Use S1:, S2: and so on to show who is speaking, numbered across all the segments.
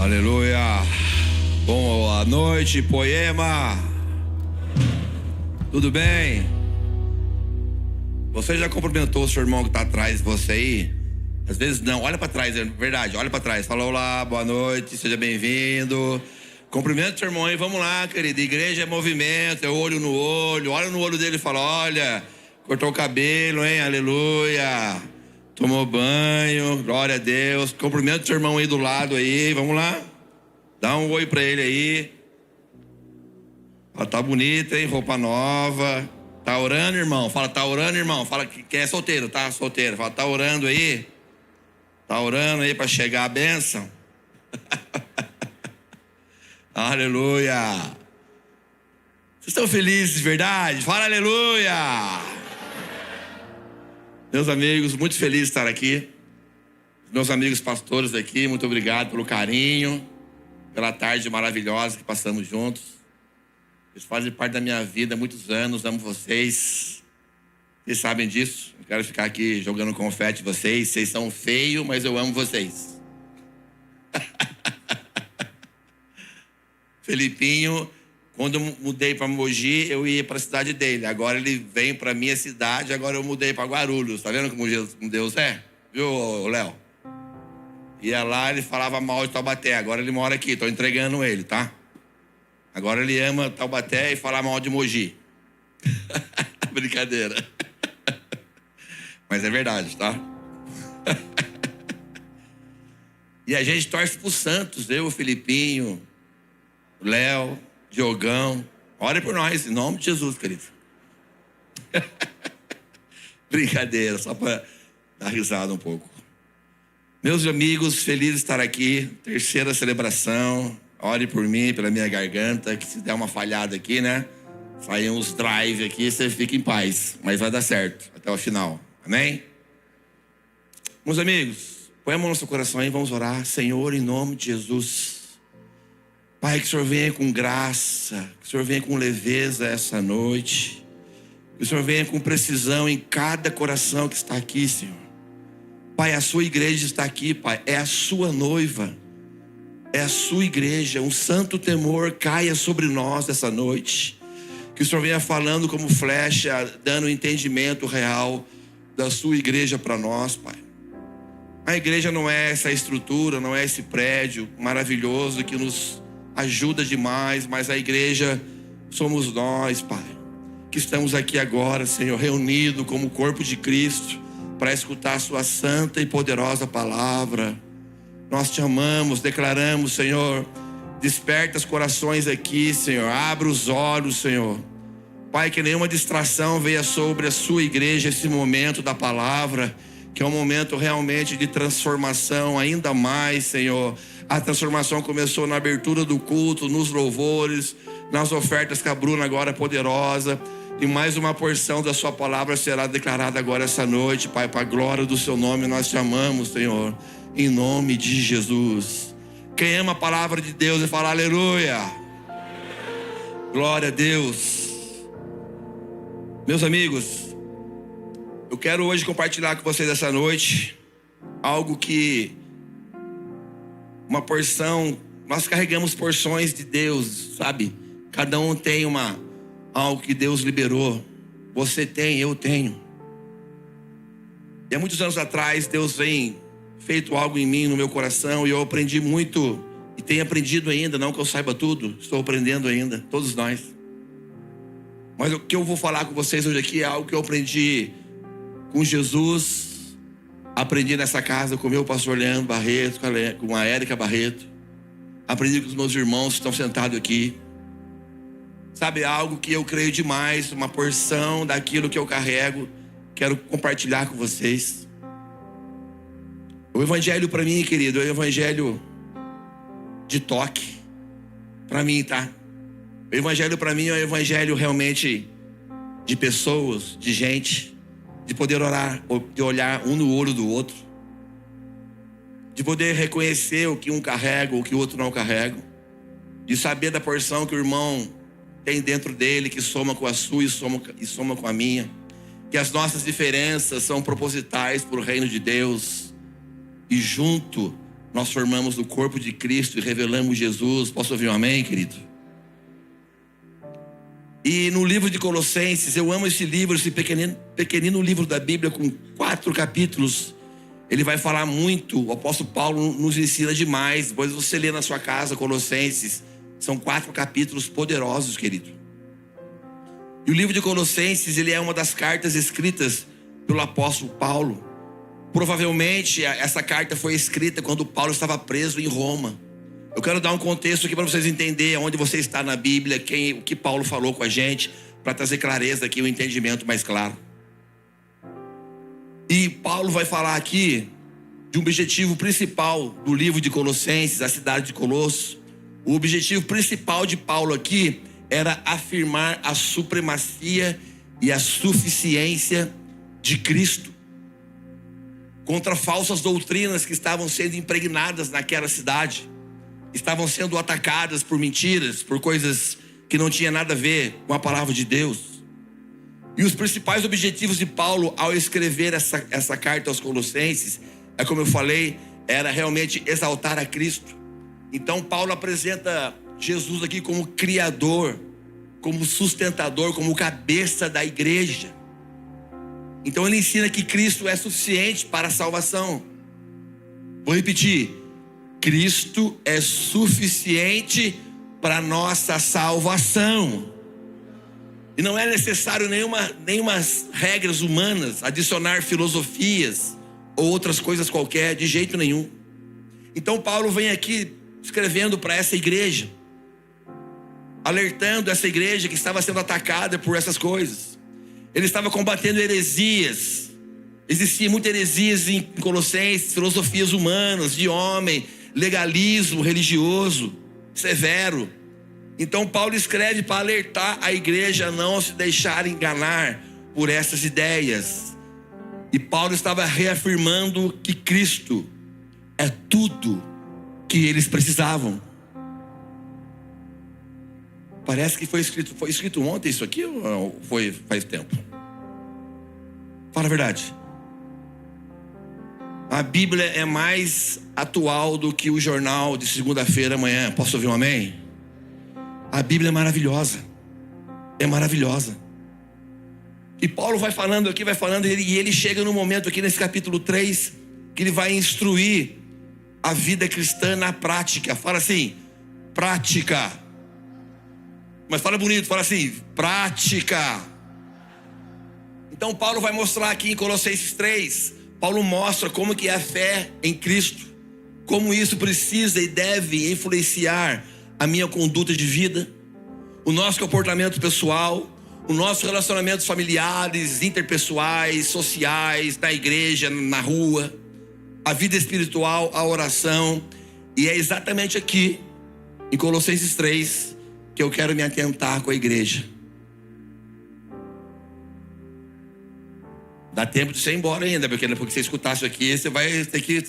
S1: Aleluia. Boa noite, Poema. Tudo bem? Você já cumprimentou o seu irmão que está atrás de você aí? Às vezes não, olha para trás, é verdade, olha para trás. Fala olá, boa noite, seja bem-vindo. Cumprimenta o seu irmão aí, vamos lá, querido. Igreja é movimento, é olho no olho. Olha no olho dele e fala, olha, cortou o cabelo, hein, aleluia. Tomou banho, glória a Deus. Cumprimenta o seu irmão aí do lado aí, vamos lá. Dá um oi pra ele aí. Fala, tá bonita, hein, roupa nova. Tá orando, irmão? Fala, tá orando, irmão? Fala que quem é solteiro, tá? Solteiro. Fala, tá orando aí? Tá orando aí pra chegar a bênção? Aleluia. Vocês estão felizes de verdade? Fala aleluia. Meus amigos, muito feliz de estar aqui. Meus amigos pastores aqui, muito obrigado pelo carinho, pela tarde maravilhosa que passamos juntos. Vocês fazem parte da minha vida há muitos anos, amo vocês. Vocês sabem disso. Não quero ficar aqui jogando confete em vocês. Vocês são feios, mas eu amo vocês. Felipinho, quando eu mudei para Mogi, eu ia para a cidade dele. Agora ele vem para minha cidade, agora eu mudei para Guarulhos. Tá vendo como Deus é? Viu, Léo? Ia lá, ele falava mal de Taubaté. Agora ele mora aqui, tô entregando ele, tá? Agora ele ama Taubaté e fala mal de Mogi. Brincadeira. Mas é verdade, tá? E a gente torce pro Santos, eu, o Felipinho, o Léo, Diogão. Ore por nós, em nome de Jesus, querido. Brincadeira, só para dar risada um pouco. Meus amigos, feliz de estar aqui. Terceira celebração. Ore por mim, pela minha garganta, que se der uma falhada aqui, né? Sair uns drive aqui, você fica em paz. Mas vai dar certo, até o final. Amém? Meus amigos, põe a mão no seu coração aí, vamos orar. Senhor, em nome de Jesus. Pai, que o Senhor venha com graça, que o Senhor venha com leveza essa noite. Que o Senhor venha com precisão em cada coração que está aqui, Senhor. Pai, a sua igreja está aqui, Pai. É a sua noiva. É a sua igreja. Um santo temor caia sobre nós essa noite. Que o Senhor venha falando como flecha, dando entendimento real da sua igreja para nós, Pai. A igreja não é essa estrutura, não é esse prédio maravilhoso que nos ajuda demais, mas a igreja somos nós, Pai, que estamos aqui agora, Senhor, reunidos como corpo de Cristo, para escutar a sua santa e poderosa palavra. Nós te amamos, declaramos, Senhor, desperta os corações aqui, Senhor, abre os olhos, Senhor. Pai, que nenhuma distração venha sobre a sua igreja esse momento da palavra, que é um momento realmente de transformação ainda mais, Senhor. A transformação começou na abertura do culto, nos louvores, nas ofertas que a Bruna agora é poderosa. E mais uma porção da sua palavra será declarada agora essa noite, Pai, para a glória do seu nome. Nós te amamos, Senhor, em nome de Jesus. Quem ama a palavra de Deus e fala aleluia. Glória a Deus. Meus amigos, eu quero hoje compartilhar com vocês essa noite algo que uma porção, nós carregamos porções de Deus, sabe? Cada um tem algo que Deus liberou. Você tem, eu tenho. E há muitos anos atrás, Deus vem feito algo em mim, no meu coração, e eu aprendi muito, e tenho aprendido ainda, não que eu saiba tudo, estou aprendendo ainda, todos nós. Mas o que eu vou falar com vocês hoje aqui é algo que eu aprendi com Jesus, aprendi nessa casa com o meu pastor Leandro Barreto, com a Érica Barreto, aprendi com os meus irmãos que estão sentados aqui. Sabe, algo que eu creio demais, uma porção daquilo que eu carrego, quero compartilhar com vocês. O evangelho para mim, querido, é o evangelho de toque, para mim, tá? O evangelho para mim é o evangelho realmente de pessoas, de gente, de poder orar, de olhar um no olho do outro, de poder reconhecer o que um carrega, o que o outro não carrega, de saber da porção que o irmão tem dentro dele, que soma com a sua e soma com a minha, que as nossas diferenças são propositais para o reino de Deus, e junto nós formamos o corpo de Cristo e revelamos Jesus. Posso ouvir um amém, querido? E no livro de Colossenses, eu amo esse livro, esse pequenino livro da Bíblia com 4 capítulos. Ele vai falar muito, o apóstolo Paulo nos ensina demais. Depois você lê na sua casa Colossenses. São 4 capítulos poderosos, querido. E o livro de Colossenses, ele é uma das cartas escritas pelo apóstolo Paulo. Provavelmente essa carta foi escrita quando Paulo estava preso em Roma. Eu quero dar um contexto aqui para vocês entenderem onde você está na Bíblia, o que Paulo falou com a gente, para trazer clareza aqui, um entendimento mais claro. E Paulo vai falar aqui de um objetivo principal do livro de Colossenses, a cidade de Colossos. O objetivo principal de Paulo aqui era afirmar a supremacia e a suficiência de Cristo contra falsas doutrinas que estavam sendo impregnadas naquela cidade. Estavam sendo atacadas por mentiras, por coisas que não tinham nada a ver com a palavra de Deus. E os principais objetivos de Paulo ao escrever essa carta aos Colossenses, como eu falei, era realmente exaltar a Cristo. Então Paulo apresenta Jesus aqui como criador, como sustentador, como cabeça da igreja. Então ele ensina que Cristo é suficiente para a salvação. Vou repetir: Cristo é suficiente para a nossa salvação. E não é necessário nenhumas regras humanas, adicionar filosofias ou outras coisas qualquer, de jeito nenhum. Então Paulo vem aqui escrevendo para essa igreja, alertando essa igreja que estava sendo atacada por essas coisas. Ele estava combatendo heresias. Existia muitas heresias em Colossenses, filosofias humanas, de homem, legalismo religioso, severo. Então Paulo escreve para alertar a igreja a não se deixar enganar por essas ideias. E Paulo estava reafirmando que Cristo é tudo que eles precisavam. Parece que foi escrito ontem isso aqui, ou foi faz tempo? Fala a verdade. A Bíblia é mais atual do que o jornal de segunda-feira amanhã. Posso ouvir um amém? A Bíblia é maravilhosa. É maravilhosa. E Paulo vai falando aqui, e ele chega no momento aqui nesse capítulo 3, que ele vai instruir a vida cristã na prática. Fala assim, prática. Mas fala bonito, fala assim, prática. Então Paulo vai mostrar aqui em Colossenses 3, Paulo mostra como que é a fé em Cristo, como isso precisa e deve influenciar a minha conduta de vida, o nosso comportamento pessoal, os nossos relacionamentos familiares, interpessoais, sociais, na igreja, na rua, a vida espiritual, a oração. E é exatamente aqui, em Colossenses 3, que eu quero me atentar com a igreja. Dá tempo de você ir embora ainda, porque depois que você escutar isso aqui, você vai ter que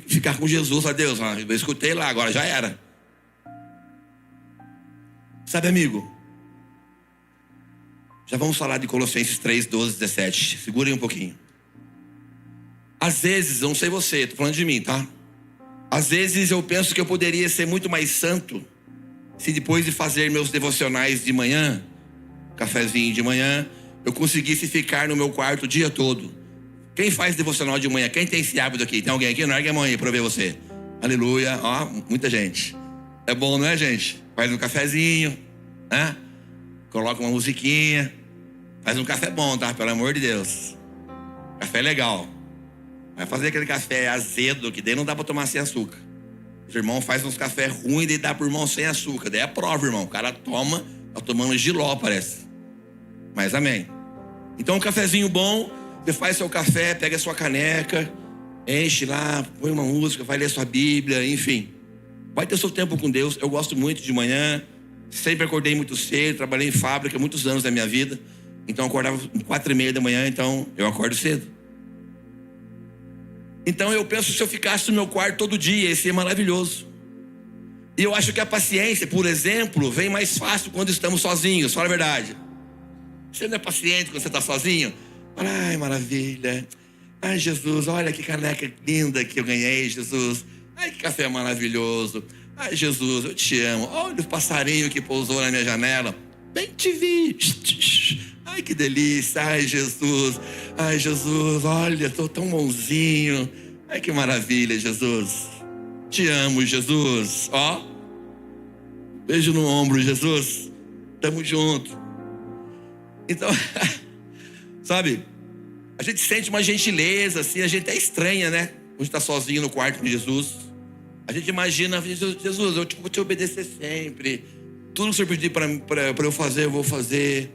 S1: ficar com Jesus, a Deus. Eu escutei lá, agora já era. Sabe, amigo, já vamos falar de Colossenses 3, 12, 17. Segurem um pouquinho. Às vezes, não sei você, tô falando de mim, tá? Às vezes eu penso que eu poderia ser muito mais santo se depois de fazer meus devocionais de manhã, cafezinho de manhã, eu conseguisse ficar no meu quarto o dia todo. Quem faz devocional de manhã? Quem tem esse hábito aqui? Tem alguém aqui? Não ergue a mão aí pra eu ver você. Aleluia, ó, muita gente. É bom, não é, gente? Faz um cafezinho, né? Coloca uma musiquinha. Faz um café bom, tá? Pelo amor de Deus. Café legal. Vai fazer aquele café azedo, que daí não dá pra tomar sem açúcar. Os irmãos fazem uns café ruins, daí dá pro irmão sem açúcar. Daí é a prova, irmão. O cara toma, tá tomando giló, parece. Mas amém. Então um cafezinho bom, você faz seu café, pega a sua caneca, enche lá, põe uma música, vai ler sua Bíblia, enfim. Vai ter seu tempo com Deus. Eu gosto muito de manhã, sempre acordei muito cedo, trabalhei em fábrica muitos anos da minha vida. Então eu acordava 4:30 da manhã, então eu acordo cedo. Então eu penso, se eu ficasse no meu quarto todo dia, ia ser maravilhoso. E eu acho que a paciência, por exemplo, vem mais fácil quando estamos sozinhos, fala a verdade. Você não é paciente quando você está sozinho? Fala, ai, maravilha. Ai, Jesus, olha que caneca linda que eu ganhei, Jesus. Ai, Ai, que café maravilhoso. Ai, Jesus, eu te amo. Olha o passarinho que pousou na minha janela. Bem te vi. Ai, que delícia. Ai, Jesus. Ai, Jesus, olha, estou tão bonzinho. Ai, que maravilha, Jesus. Te amo, Jesus. Ó, beijo no ombro, Jesus. Tamo junto. Então, sabe, a gente sente uma gentileza, assim, a gente é estranha, né? Quando está sozinho no quarto com Jesus. A gente imagina, Jesus, eu vou te obedecer sempre. Tudo que o Senhor pedir para eu fazer, eu vou fazer.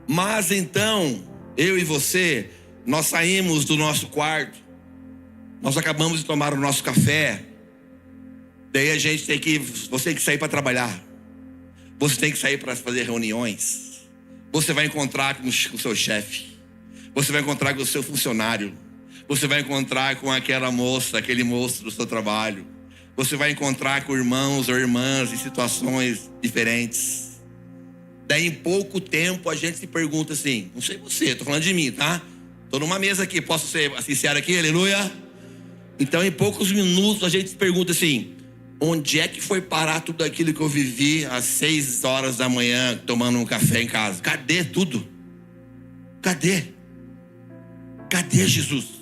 S1: Mas então, eu e você, nós saímos do nosso quarto. Nós acabamos de tomar o nosso café. Daí a gente você tem que sair para trabalhar. Você tem que sair para fazer reuniões. Você vai encontrar com o seu chefe. Você vai encontrar com o seu funcionário. Você vai encontrar com aquela moça, aquele moço do seu trabalho. Você vai encontrar com irmãos ou irmãs em situações diferentes. Daí em pouco tempo a gente se pergunta assim, não sei você, estou falando de mim, tá? Estou numa mesa aqui, posso ser sincero aqui, aleluia? Então em poucos minutos a gente se pergunta assim, onde é que foi parar tudo aquilo que eu vivi às 6 horas da manhã tomando um café em casa? Cadê tudo? Cadê? Cadê Jesus?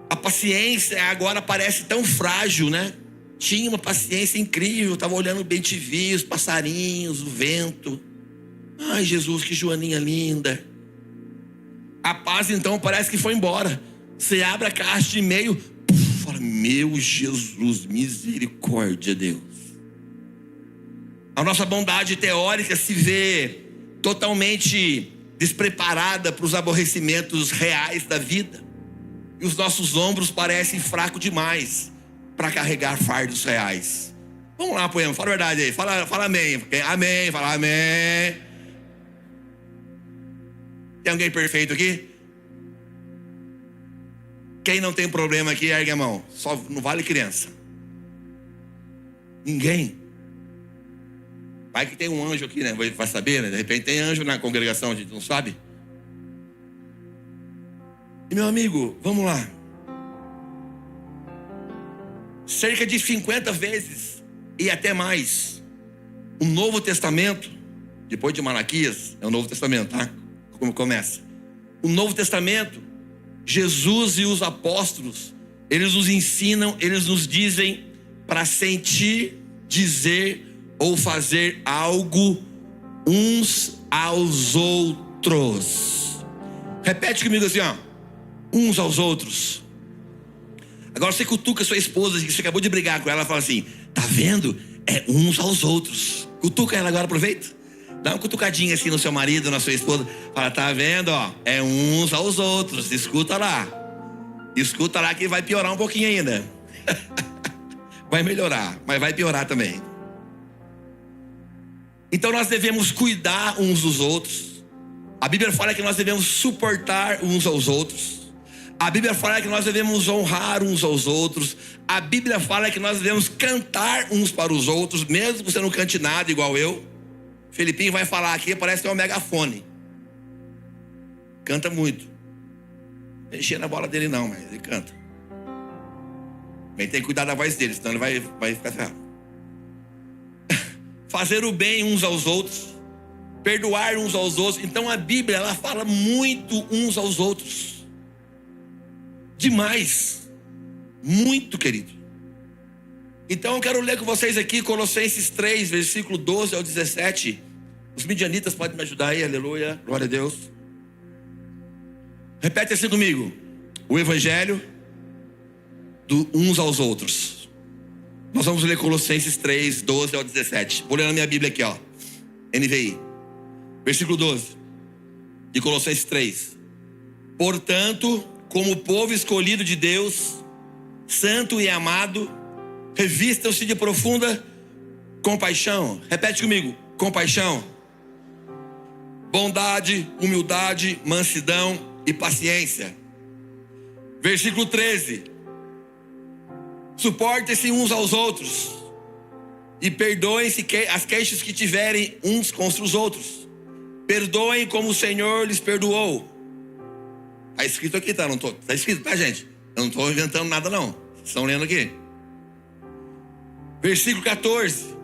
S1: A paciência agora parece tão frágil, né? Tinha uma paciência incrível, estava olhando bem te vi, os passarinhos, o vento. Ai, Jesus, que joaninha linda. A paz então parece que foi embora. Você abre a caixa de e-mail, fala, meu Jesus, misericórdia, Deus. A nossa bondade teórica se vê totalmente despreparada para os aborrecimentos reais da vida. E os nossos ombros parecem fracos demais para carregar fardos reais. Vamos lá, poema, fala a verdade aí, fala amém. Amém, fala amém. Tem alguém perfeito aqui? Quem não tem problema aqui, ergue a mão. Só não vale criança. Ninguém. Vai que tem um anjo aqui, né? Vai saber, né? De repente tem anjo na congregação, a gente não sabe. E meu amigo, vamos lá. Cerca de 50 vezes e até mais, o Novo Testamento, depois de Malaquias, é o Novo Testamento, tá? Como começa? O Novo Testamento, Jesus e os apóstolos, eles nos ensinam, eles nos dizem para sentir, dizer ou fazer algo uns aos outros. Repete comigo assim, ó. Uns aos outros. Agora você cutuca sua esposa, que você acabou de brigar com ela, fala assim, tá vendo? É uns aos outros. Cutuca ela agora, aproveita. Dá uma cutucadinha assim no seu marido, na sua esposa. Fala, tá vendo, ó? É uns aos outros. Escuta lá. Escuta lá que vai piorar um pouquinho ainda. Vai melhorar, mas vai piorar também. Então nós devemos cuidar uns dos outros. A Bíblia fala que nós devemos suportar uns aos outros. A Bíblia fala que nós devemos honrar uns aos outros. A Bíblia fala que nós devemos cantar uns para os outros, mesmo que você não cante nada igual eu. Felipinho vai falar aqui, parece que é um megafone. Canta muito. Não encher na bola dele não, mas ele canta. Bem, tem que cuidar da voz dele, senão ele vai ficar ferrado. Fazer o bem uns aos outros. Perdoar uns aos outros. Então a Bíblia, ela fala muito uns aos outros. Demais. Muito, querido. Então eu quero ler com vocês aqui Colossenses 3, versículo 12 ao 17. Os midianitas podem me ajudar aí, aleluia, glória a Deus. Repete assim comigo. O evangelho do uns aos outros. Nós vamos ler Colossenses 3, 12 ao 17. Vou ler na minha Bíblia aqui, ó. NVI. Versículo 12 de Colossenses 3. Portanto, como povo escolhido de Deus, santo e amado, revistam-se de profunda compaixão. Repete comigo. Compaixão, bondade, humildade, mansidão e paciência. Versículo 13. Suportem-se uns aos outros e perdoem-se as queixas que tiverem uns contra os outros. Perdoem como o Senhor lhes perdoou. Está escrito aqui, tá? Não tô. Está escrito, tá, gente? Eu não estou inventando nada não. Vocês estão lendo aqui. Versículo 14.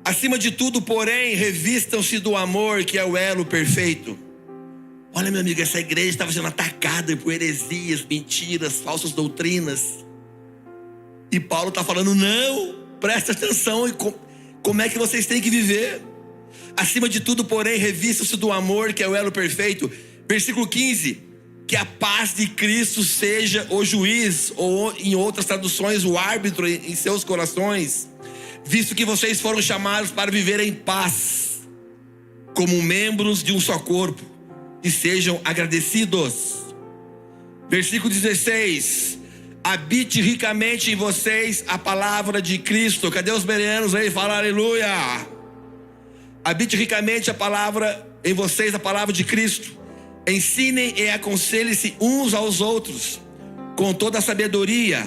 S1: Acima de tudo, porém, revistam-se do amor, que é o elo perfeito. Olha, meu amigo, essa igreja estava sendo atacada por heresias, mentiras, falsas doutrinas. E Paulo está falando, não, presta atenção em como é que vocês têm que viver. Acima de tudo, porém, revistam-se do amor, que é o elo perfeito. Versículo 15. Que a paz de Cristo seja o juiz, ou em outras traduções, o árbitro em seus corações, visto que vocês foram chamados para viver em paz, como membros de um só corpo, e sejam agradecidos. Versículo 16. Habite ricamente em vocês a palavra de Cristo. Cadê os bereanos aí? Fala aleluia. Habite ricamente a palavra em vocês, a palavra de Cristo. Ensinem e aconselhem-se uns aos outros com toda a sabedoria,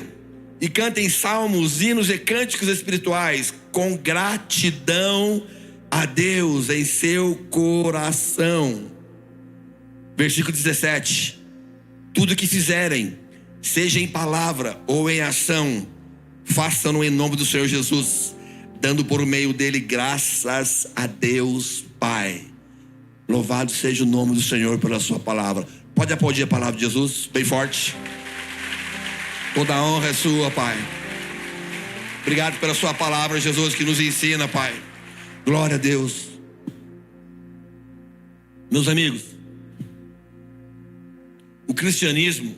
S1: e cantem salmos, hinos e cânticos espirituais com gratidão a Deus em seu coração. Versículo 17. Tudo que fizerem, seja em palavra ou em ação, façam-no em nome do Senhor Jesus, dando por meio dele graças a Deus Pai. Louvado seja o nome do Senhor pela sua palavra. Pode aplaudir a palavra de Jesus bem forte. Toda a honra é sua, Pai. Obrigado pela sua palavra, Jesus, que nos ensina, Pai. Glória a Deus. Meus amigos, o cristianismo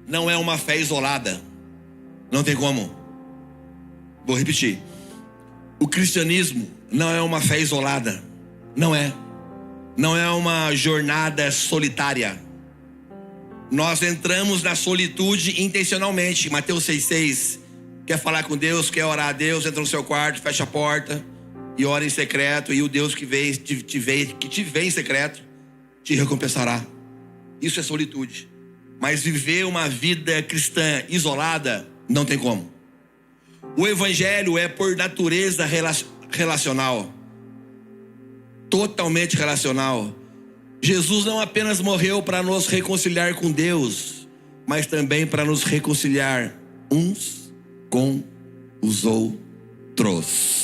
S1: não é uma fé isolada. Não tem como. Vou repetir. O cristianismo não é uma fé isolada. Não é. Não é uma jornada solitária. Nós entramos na solitude intencionalmente. Mateus 6,6. Quer falar com Deus, quer orar a Deus, entra no seu quarto, fecha a porta e ora em secreto, e o Deus que te vê em secreto te recompensará. Isso é solitude. Mas viver uma vida cristã isolada não tem como. O evangelho é por natureza relacional. Totalmente relacional. Jesus não apenas morreu para nos reconciliar com Deus, mas também para nos reconciliar uns com os outros.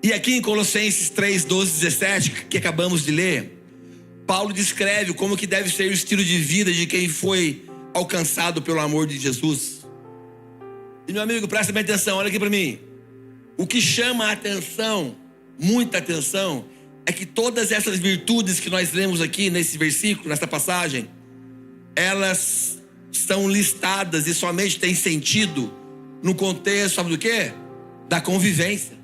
S1: E aqui em Colossenses 3, 12, 17, que acabamos de ler, Paulo descreve como que deve ser o estilo de vida de quem foi alcançado pelo amor de Jesus. E meu amigo, presta bem atenção, olha aqui para mim. O que chama a atenção, muita atenção, é que todas essas virtudes que nós lemos aqui nesse versículo, nessa passagem, elas são listadas e somente têm sentido no contexto, sabe do quê? Da convivência.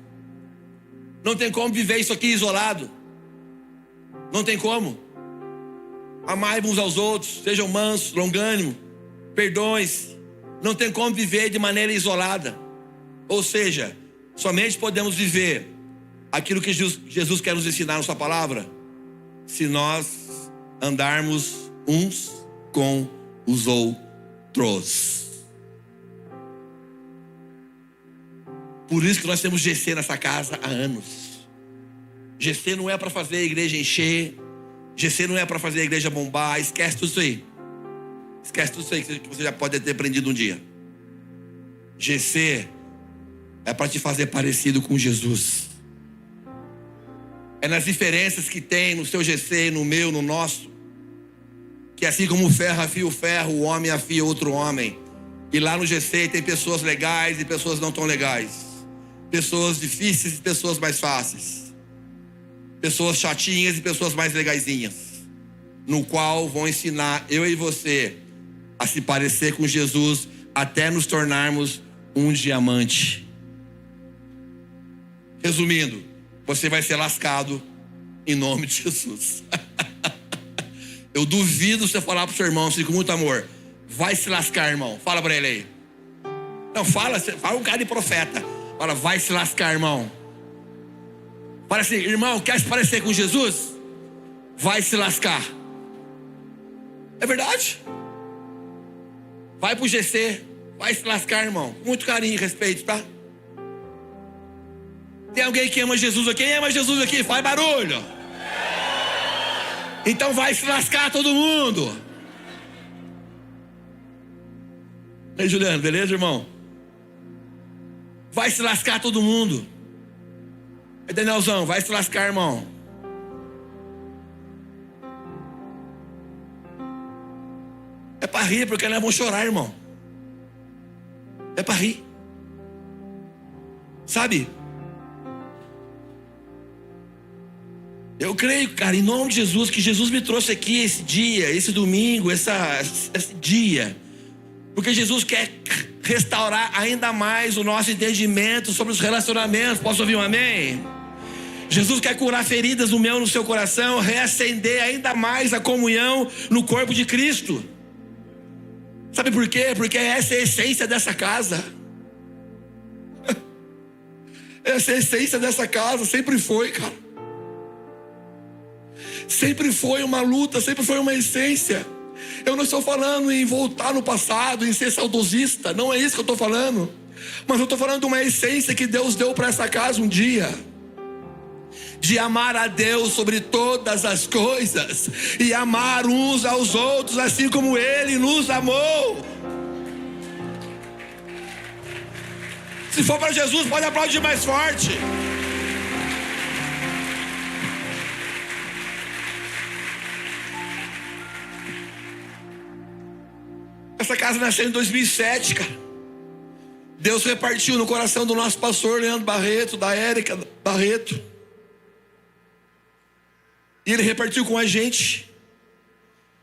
S1: Não tem como viver isso aqui isolado. Não tem como. Amai uns aos outros, sejam mansos, longânimos, perdões. Não tem como viver de maneira isolada. Ou seja, somente podemos viver aquilo que Jesus quer nos ensinar na sua palavra se nós andarmos uns com os outros. Por isso que nós temos GC nessa casa há anos. GC não é para fazer a igreja encher. GC não é para fazer a igreja bombar. Esquece tudo isso aí. Esquece tudo isso aí que você já pode ter aprendido um dia. GC é para te fazer parecido com Jesus. É nas diferenças que tem no seu GC, no meu, no nosso, que assim como o ferro afia o ferro, o homem afia outro homem. E lá no GC tem pessoas legais e pessoas não tão legais. Pessoas difíceis e pessoas mais fáceis. Pessoas chatinhas e pessoas mais legaisinhas. No qual vão ensinar eu e você a se parecer com Jesus até nos tornarmos um diamante. Resumindo, você vai ser lascado em nome de Jesus. Eu duvido você falar pro seu irmão assim com muito amor: vai se lascar, irmão. Fala pra ele aí. Não, fala um cara de profeta. Fala, vai se lascar, irmão. Fala assim, irmão, quer se parecer com Jesus? Vai se lascar. É verdade. Vai pro GC, vai se lascar, irmão. Com muito carinho e respeito, tá? Tem alguém que ama Jesus aqui? Quem ama Jesus aqui? Faz barulho. Então vai se lascar todo mundo. Ei, Juliano, beleza, irmão? Vai se lascar todo mundo. Ei, Danielzão, vai se lascar, irmão. É para rir, porque nós vamos chorar, irmão. É para rir. Sabe? Eu creio, cara, em nome de Jesus, que Jesus me trouxe aqui esse dia, esse domingo, esse dia, porque Jesus quer restaurar ainda mais o nosso entendimento sobre os relacionamentos. Posso ouvir um amém? Jesus quer curar feridas no meu, no seu coração, reacender ainda mais a comunhão no corpo de Cristo. Sabe por quê? Porque essa é a essência dessa casa. Essa é a essência dessa casa, sempre foi, cara. Sempre foi uma luta, sempre foi uma essência. Eu não estou falando em voltar no passado, em ser saudosista, não é isso que eu estou falando. Mas eu estou falando de uma essência que Deus deu para essa casa um dia, de amar a Deus sobre todas as coisas e amar uns aos outros assim como Ele nos amou. Se for para Jesus, pode aplaudir mais forte. Essa casa nasceu em 2007, cara. Deus repartiu no coração do nosso pastor Leandro Barreto, da Érica Barreto. E ele repartiu com a gente.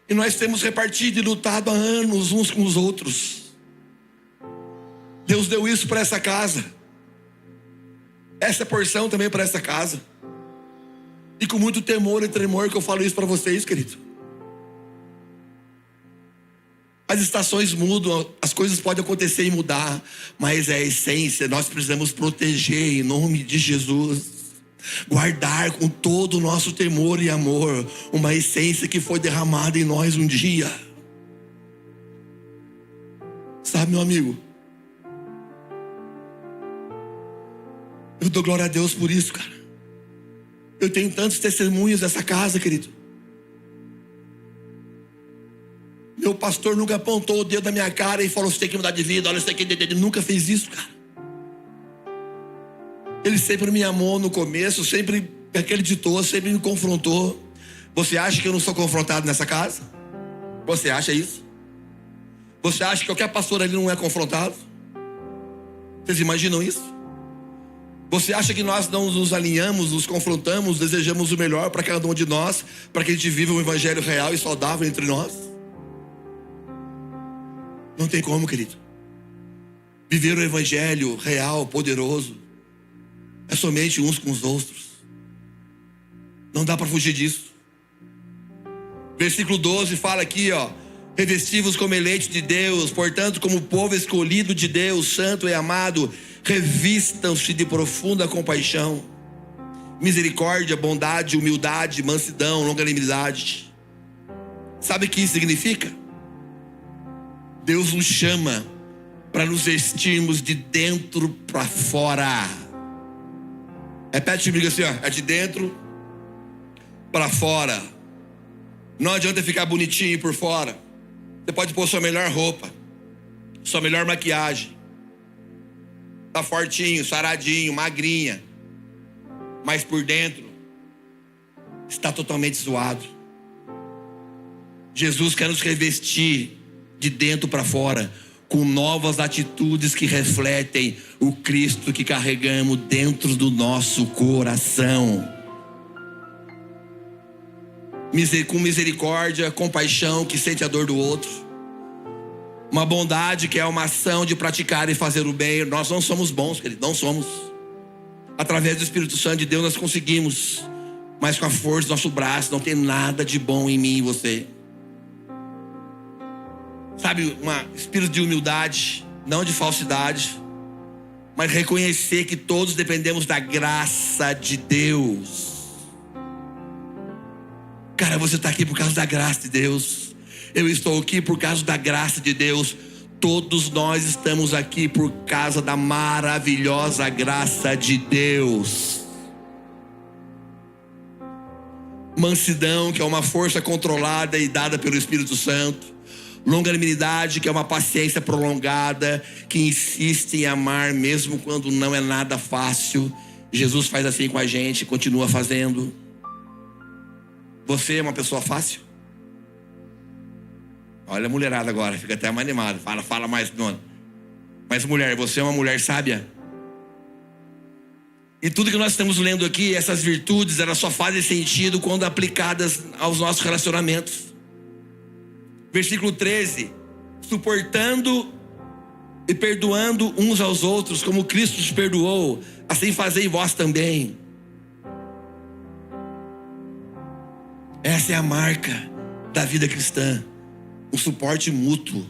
S1: E nós temos repartido e lutado há anos uns com os outros. Deus deu isso para essa casa. Essa porção também para essa casa. E com muito temor e tremor que eu falo isso para vocês, querido. As estações mudam, as coisas podem acontecer e mudar, mas é a essência. Nós precisamos proteger em nome de Jesus. Guardar com todo o nosso temor e amor uma essência que foi derramada em nós um dia. Sabe, meu amigo, eu dou glória a Deus por isso, cara. Eu tenho tantos testemunhos dessa casa, querido. Meu pastor nunca apontou o dedo na minha cara e falou: você tem que mudar de vida, olha, você tem que... Ele nunca fez isso, cara. Ele sempre me amou no começo, sempre acreditou, sempre me confrontou. Você acha que eu não sou confrontado nessa casa? Você acha isso? Você acha que qualquer pastor ali não é confrontado? Vocês imaginam isso? Você acha que nós não nos alinhamos, nos confrontamos, desejamos o melhor para cada um de nós, para que a gente viva um evangelho real e saudável entre nós? Não tem como, querido. Viver o evangelho real, poderoso, é somente uns com os outros. Não dá para fugir disso. Versículo 12 fala aqui, ó: revesti-vos como eleito de Deus, portanto, como povo escolhido de Deus, santo e amado, revistam-se de profunda compaixão, misericórdia, bondade, humildade, mansidão, longanimidade. Sabe o que isso significa? Deus nos chama para nos vestirmos de dentro para fora. Repete comigo assim, ó: é de dentro para fora. Não adianta ficar bonitinho por fora. Você pode pôr sua melhor roupa, sua melhor maquiagem, tá fortinho, saradinho, magrinha, mas por dentro está totalmente zoado. Jesus quer nos revestir de dentro para fora, com novas atitudes que refletem o Cristo que carregamos dentro do nosso coração. Com misericórdia, compaixão, que sente a dor do outro. Uma bondade que é uma ação de praticar e fazer o bem. Nós não somos bons, querido, não somos. Através do Espírito Santo de Deus nós conseguimos, mas com a força do nosso braço não tem nada de bom em mim e você. Sabe, um espírito de humildade, não de falsidade, mas reconhecer que todos dependemos da graça de Deus. Cara, você está aqui por causa da graça de Deus. Eu estou aqui por causa da graça de Deus. Todos nós estamos aqui por causa da maravilhosa graça de Deus. Mansidão, que é uma força controlada e dada pelo Espírito Santo. Longanimidade, que é uma paciência prolongada, que insiste em amar mesmo quando não é nada fácil. Jesus faz assim com a gente, continua fazendo. Você é uma pessoa fácil? Olha a mulherada agora, fica até mais animada. Fala mais, dona. Mas mulher, você é uma mulher sábia? E tudo que nós estamos lendo aqui, essas virtudes, elas só fazem sentido quando aplicadas aos nossos relacionamentos. Versículo 13: suportando e perdoando uns aos outros, como Cristo os perdoou, assim fazei vós também. Essa é a marca da vida cristã, o suporte mútuo.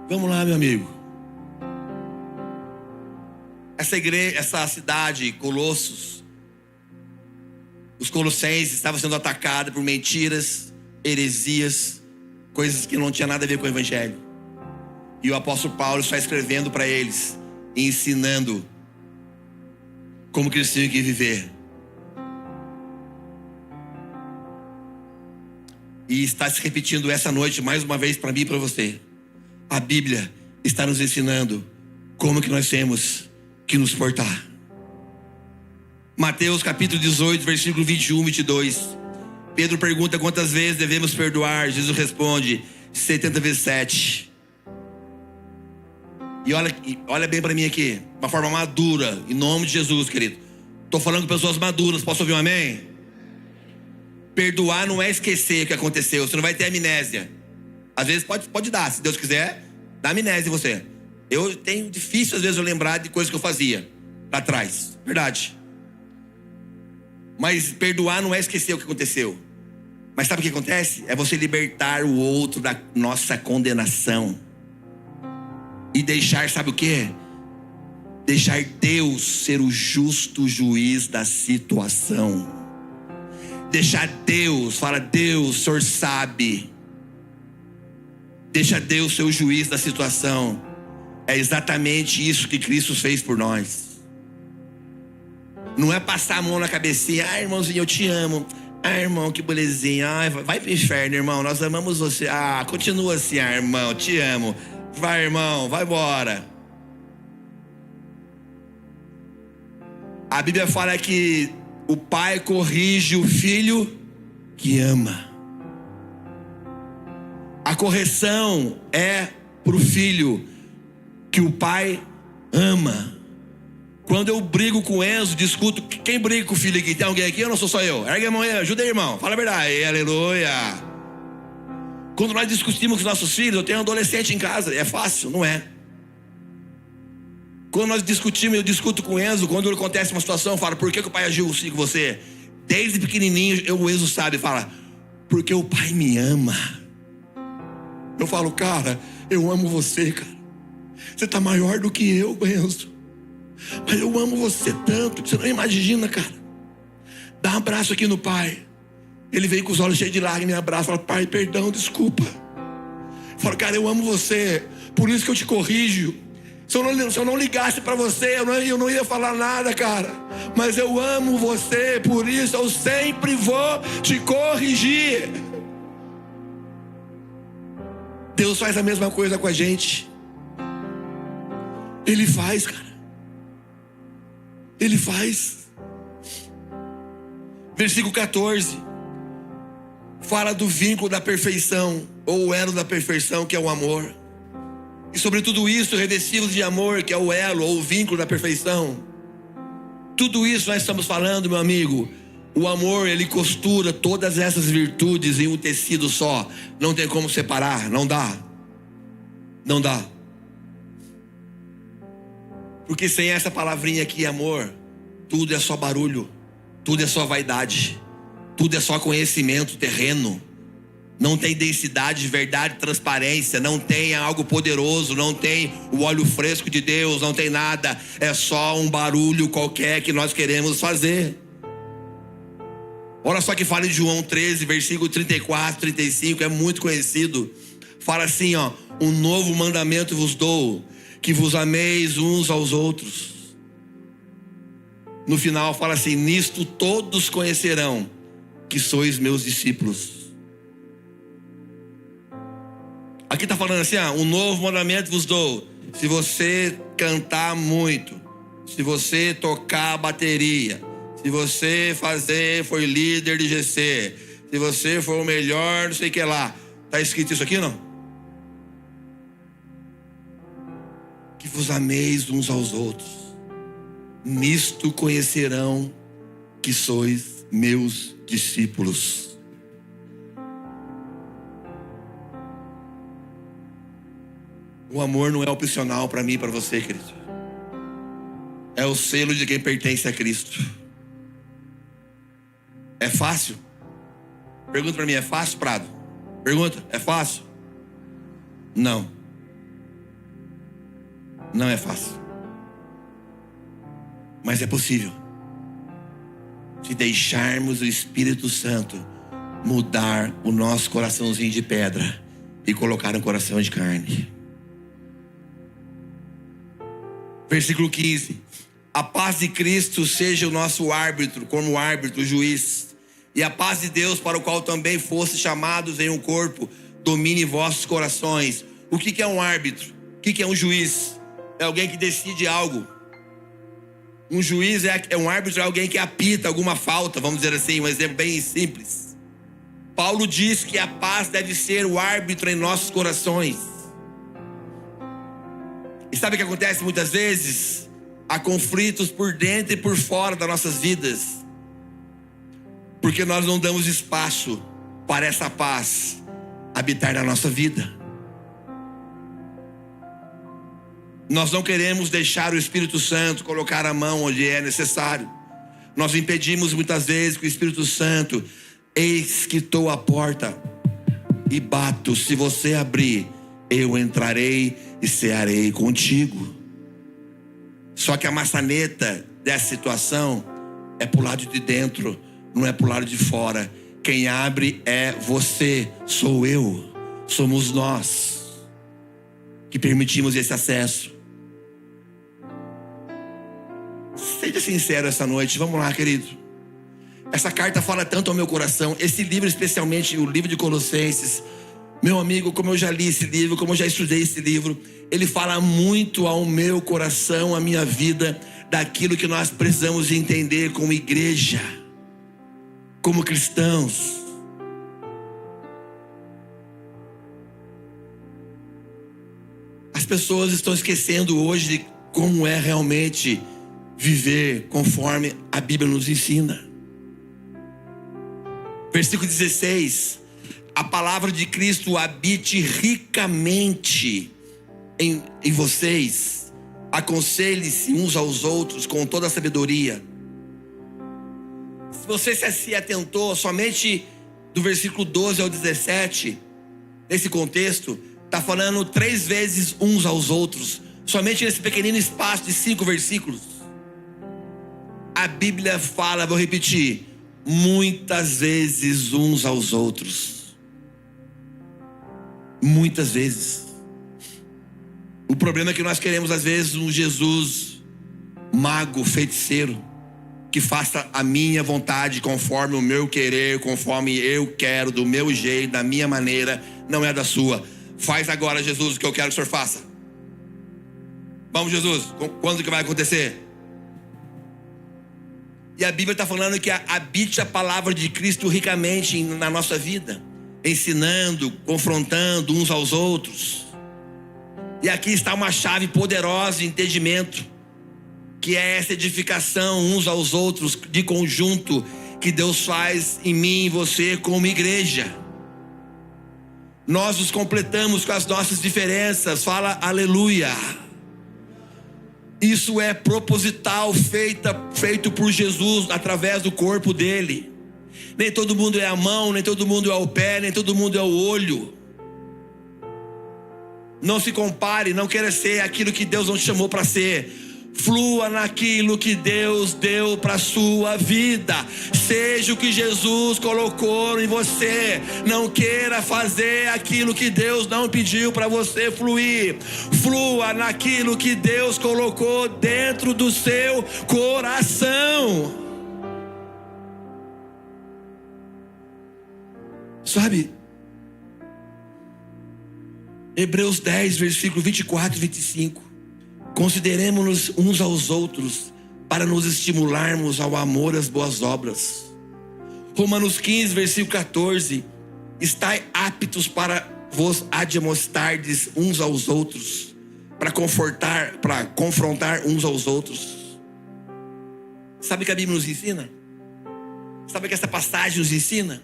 S1: Vamos lá, meu amigo. Essa igreja, essa cidade, Colossos, os colossenses estavam sendo atacados por mentiras, heresias, coisas que não tinham nada a ver com o evangelho. E o apóstolo Paulo está escrevendo para eles, ensinando como que eles tinham que viver. E está se repetindo essa noite mais uma vez para mim e para você. A Bíblia está nos ensinando como que nós temos que nos portar. Mateus capítulo 18, versículo 21 e 22. Pedro pergunta quantas vezes devemos perdoar. Jesus responde 70 vezes 7. E olha bem para mim aqui, uma forma madura, em nome de Jesus, querido. Estou falando com pessoas maduras, posso ouvir um amém? Perdoar não é esquecer o que aconteceu. Você não vai ter amnésia. Às vezes pode dar, se Deus quiser, dá amnésia em você. Eu tenho difícil às vezes eu lembrar de coisas que eu fazia lá atrás, verdade. Mas perdoar não é esquecer o que aconteceu. Mas sabe o que acontece? É você libertar o outro da nossa condenação. E deixar, sabe o que? Deixar Deus ser o justo juiz da situação. Deixar Deus, fala Deus, o Senhor sabe. Deixa Deus ser o juiz da situação. É exatamente isso que Cristo fez por nós. Não é passar a mão na cabecinha. Ah, irmãozinho, eu te amo. Ah, irmão, que belezinha. Ah, vai pro inferno, irmão, nós amamos você. Ah, continua assim, irmão, te amo. Vai, irmão, vai embora. A Bíblia fala que o pai corrige o filho que ama. A correção é pro filho que o pai ama. Quando eu brigo com o Enzo, discuto. Quem briga com o filho aqui? Tem alguém aqui ou não sou só eu? Ergue a mão aí, ajuda aí, irmão. Fala a verdade. Aleluia. Quando nós discutimos com os nossos filhos, eu tenho um adolescente em casa. É fácil? Não é. Quando nós discutimos, eu discuto com o Enzo. Quando acontece uma situação, eu falo, por que o pai agiu assim com você? Desde pequenininho, o Enzo sabe, fala, porque o pai me ama. Eu falo, cara, eu amo você, cara. Você tá maior do que eu, Enzo. Mas eu amo você tanto que você não imagina, cara. Dá um abraço aqui no pai. Ele veio com os olhos cheios de lágrimas, me abraça, fala, pai, perdão, desculpa. Eu falo, cara, eu amo você, por isso que eu te corrijo. Se eu não ligasse para você, eu não ia falar nada, cara. Mas eu amo você, por isso eu sempre vou te corrigir. Deus faz a mesma coisa com a gente. Ele faz, cara. Ele faz. Versículo 14 fala do vínculo da perfeição, ou o elo da perfeição, que é o amor. E sobre tudo isso, revestidos de amor, que é o elo, ou o vínculo da perfeição. Tudo isso nós estamos falando, meu amigo. O amor, ele costura todas essas virtudes em um tecido só. Não tem como separar, não dá. Não dá. Porque sem essa palavrinha aqui, amor, tudo é só barulho, tudo é só vaidade, tudo é só conhecimento terreno. Não tem densidade, verdade, transparência, não tem algo poderoso, não tem o óleo fresco de Deus, não tem nada. É só um barulho qualquer que nós queremos fazer. Olha só que fala em João 13, versículo 34, 35, é muito conhecido. Fala assim, ó, um novo mandamento vos dou, que vos ameis uns aos outros. No final fala assim, nisto todos conhecerão que sois meus discípulos. Aqui está falando assim, um novo mandamento vos dou. Se você cantar muito, se você tocar bateria, se você foi líder de GC, se você for o melhor, não sei o que lá. Está escrito isso aqui, não? Que vos ameis uns aos outros. Nisto conhecerão que sois meus discípulos. O amor não é opcional para mim e para você, querido. É o selo de quem pertence a Cristo. É fácil? Pergunta para mim, é fácil, Prado? Pergunta, é fácil? Não. Não é fácil. Mas é possível. Se deixarmos o Espírito Santo mudar o nosso coraçãozinho de pedra e colocar um coração de carne. Versículo 15. A paz de Cristo seja o nosso árbitro, como árbitro, juiz. E a paz de Deus, para o qual também fosse chamados em um corpo, domine vossos corações. O que é um árbitro? O que é um juiz? É alguém que decide algo. Um juiz um árbitro, é alguém que apita alguma falta, vamos dizer assim, um exemplo bem simples. Paulo diz que a paz deve ser o árbitro em nossos corações. E sabe o que acontece muitas vezes? Há conflitos por dentro e por fora das nossas vidas, porque nós não damos espaço para essa paz habitar na nossa vida. Nós não queremos deixar o Espírito Santo colocar a mão onde é necessário. Nós impedimos muitas vezes que o Espírito Santo, eis que estou à porta e bato, se você abrir, eu entrarei e cearei contigo. Só que a maçaneta dessa situação é pro lado de dentro, não é pro lado de fora. Quem abre é você, sou eu, somos nós que permitimos esse acesso. Seja sincero essa noite, vamos lá, querido. Essa carta fala tanto ao meu coração. Esse livro, especialmente o livro de Colossenses, meu amigo, como eu já li esse livro, como eu já estudei esse livro, ele fala muito ao meu coração, à minha vida, daquilo que nós precisamos entender como igreja, como cristãos. As pessoas estão esquecendo hoje de como é realmente viver conforme a Bíblia nos ensina. Versículo 16. A palavra de Cristo habite ricamente em vocês. Aconselhe-se uns aos outros com toda a sabedoria. Se você se atentou somente do versículo 12 ao 17, nesse contexto, está falando 3 vezes uns aos outros, somente nesse pequenino espaço de 5 versículos. A Bíblia fala, vou repetir, muitas vezes uns aos outros. Muitas vezes. O problema é que nós queremos às vezes um Jesus mago, feiticeiro, que faça a minha vontade conforme o meu querer, conforme eu quero, do meu jeito, da minha maneira, não é da sua. Faz agora, Jesus, o que eu quero que o Senhor faça. Vamos, Jesus, quando que vai acontecer? E a Bíblia está falando que habite a palavra de Cristo ricamente na nossa vida, ensinando, confrontando uns aos outros. E aqui está uma chave poderosa de entendimento, que é essa edificação uns aos outros de conjunto que Deus faz em mim e você como igreja. Nós nos completamos com as nossas diferenças, fala aleluia. Isso é proposital, feito por Jesus através do corpo dele. Nem todo mundo é a mão, nem todo mundo é o pé, nem todo mundo é o olho. Não se compare, não queira ser aquilo que Deus não te chamou para ser. Flua naquilo que Deus deu para a sua vida. Seja o que Jesus colocou em você. Não queira fazer aquilo que Deus não pediu para você fluir. Flua naquilo que Deus colocou dentro do seu coração. Sabe? Hebreus 10, versículo 24 e 25. Consideremos-nos uns aos outros para nos estimularmos ao amor e às boas obras. Romanos 15, versículo 14. Estai aptos para vos admoestardes uns aos outros, para confrontar uns aos outros. Sabe o que a Bíblia nos ensina? Sabe o que essa passagem nos ensina?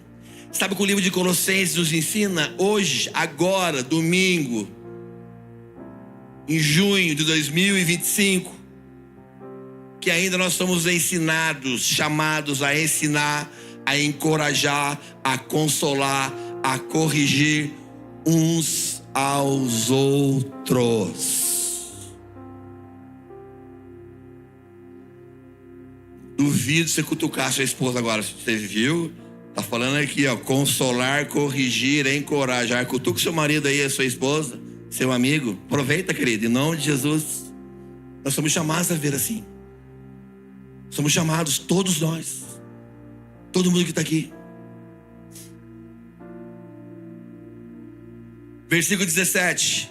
S1: Sabe o que o livro de Colossenses nos ensina? Hoje, agora, domingo, em junho de 2025, que ainda nós somos ensinados, chamados a ensinar, a encorajar, a consolar, a corrigir uns aos outros. Duvido você cutucar sua esposa agora. Você viu? Tá falando aqui, ó, consolar, corrigir, encorajar. Cutuca seu marido aí, a sua esposa, seu amigo. Aproveita, querido, em nome de Jesus. Nós somos chamados a ver assim. Somos chamados, todos nós. Todo mundo que está aqui. Versículo 17.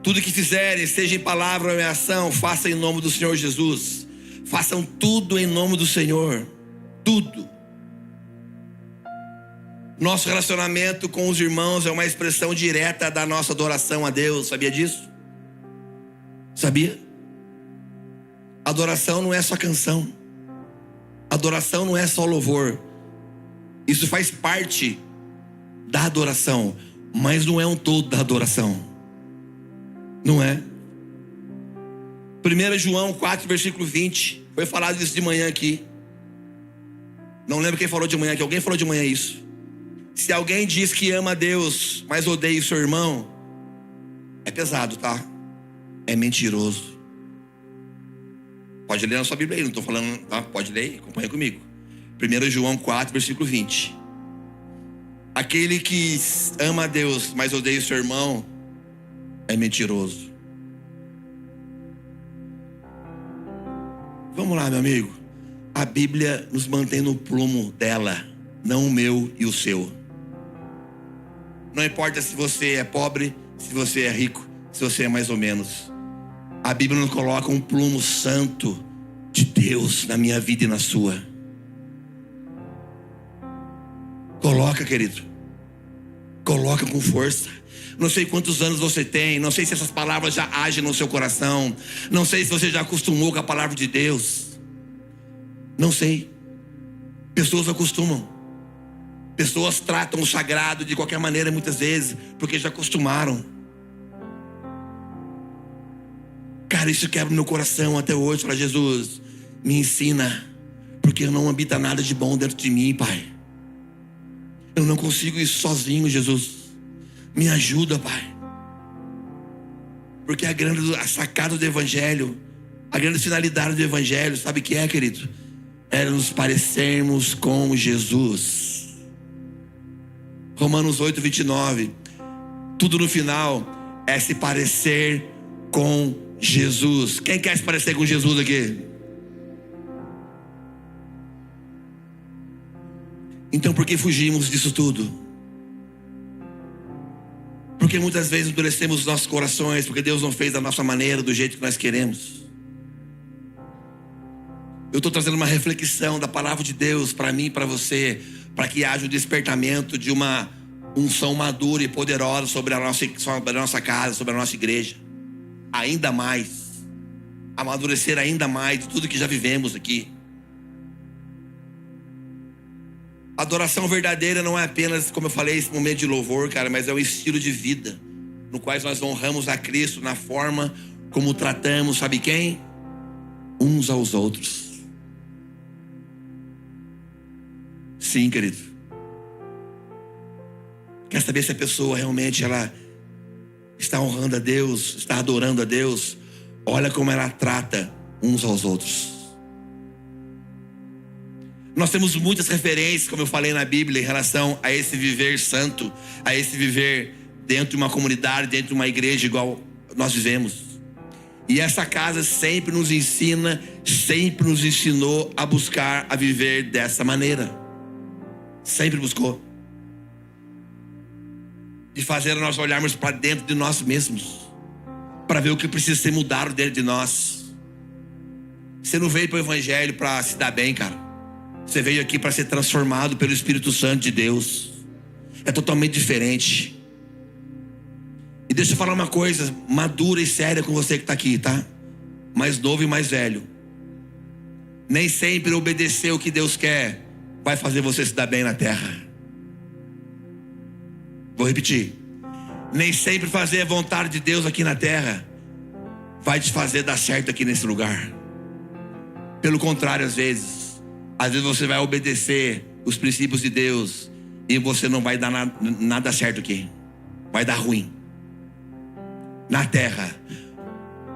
S1: Tudo que fizerem, seja em palavra ou em ação, façam em nome do Senhor Jesus. Façam tudo em nome do Senhor. Tudo. Nosso relacionamento com os irmãos é uma expressão direta da nossa adoração a Deus. Sabia disso? Sabia? Adoração não é só canção. Adoração não é só louvor. Isso faz parte da adoração, mas não é um todo da adoração. Não é? 1 João 4, versículo 20. Foi falado isso de manhã aqui. Não lembro quem falou de manhã aqui. Alguém falou de manhã isso. Se alguém diz que ama a Deus, mas odeia o seu irmão, é pesado, tá? É mentiroso. Pode ler na sua Bíblia aí, não estou falando, tá? Pode ler, acompanha comigo. 1 João 4, versículo 20. Aquele que ama a Deus, mas odeia o seu irmão, é mentiroso. Vamos lá, meu amigo. A Bíblia nos mantém no plumo dela, não o meu e o seu. Não importa se você é pobre, se você é rico, se você é mais ou menos. A Bíblia nos coloca um plumo santo de Deus na minha vida e na sua. Coloca, querido. Coloca com força. Não sei quantos anos você tem, não sei se essas palavras já agem no seu coração, não sei se você já acostumou com a palavra de Deus. Não sei. Pessoas acostumam. Pessoas tratam o sagrado de qualquer maneira muitas vezes, porque já acostumaram. Cara, isso quebra meu coração até hoje. Para Jesus, me ensina, porque não habita nada de bom dentro de mim, Pai. Eu não consigo isso sozinho, Jesus. Me ajuda, Pai. Porque a sacada do Evangelho, a grande finalidade do Evangelho, sabe o que é, querido? É nos parecermos com Jesus. Romanos 8, 29. Tudo no final é se parecer com Jesus. Quem quer se parecer com Jesus aqui? Então por que fugimos disso tudo? Porque muitas vezes endurecemos os nossos corações, porque Deus não fez da nossa maneira, do jeito que nós queremos. Eu estou trazendo uma reflexão da palavra de Deus para mim e para você, para que haja o despertamento de uma unção madura e poderosa sobre a nossa casa, sobre a nossa igreja. Ainda mais, amadurecer ainda mais de tudo que já vivemos aqui. Adoração verdadeira não é apenas, como eu falei, esse momento de louvor, cara, mas é um estilo de vida, no qual nós honramos a Cristo na forma como tratamos, sabe quem? Uns aos outros. Sim, querido. Quer saber se a pessoa realmente ela está honrando a Deus, está adorando a Deus? Olha como ela trata uns aos outros. Nós temos muitas referências, como eu falei na Bíblia, em relação a esse viver santo, a esse viver dentro de uma comunidade, dentro de uma igreja igual nós vivemos. E essa casa sempre nos ensina, sempre nos ensinou a buscar, a viver dessa maneira. Sempre buscou. de fazer nós olharmos para dentro de nós mesmos, para ver o que precisa ser mudado dentro de nós. Você não veio para o evangelho para se dar bem, cara. Você veio aqui para ser transformado pelo Espírito Santo de Deus. É totalmente diferente. E deixa eu falar uma coisa madura e séria com você que está aqui, tá? Mais novo e mais velho. Nem sempre obedecer o que Deus quer vai fazer você se dar bem na terra. Vou repetir. Nem sempre fazer a vontade de Deus aqui na terra vai te fazer dar certo aqui nesse lugar. Pelo contrário, às vezes você vai obedecer os princípios de Deus e você não vai dar nada certo aqui. Vai dar ruim na terra,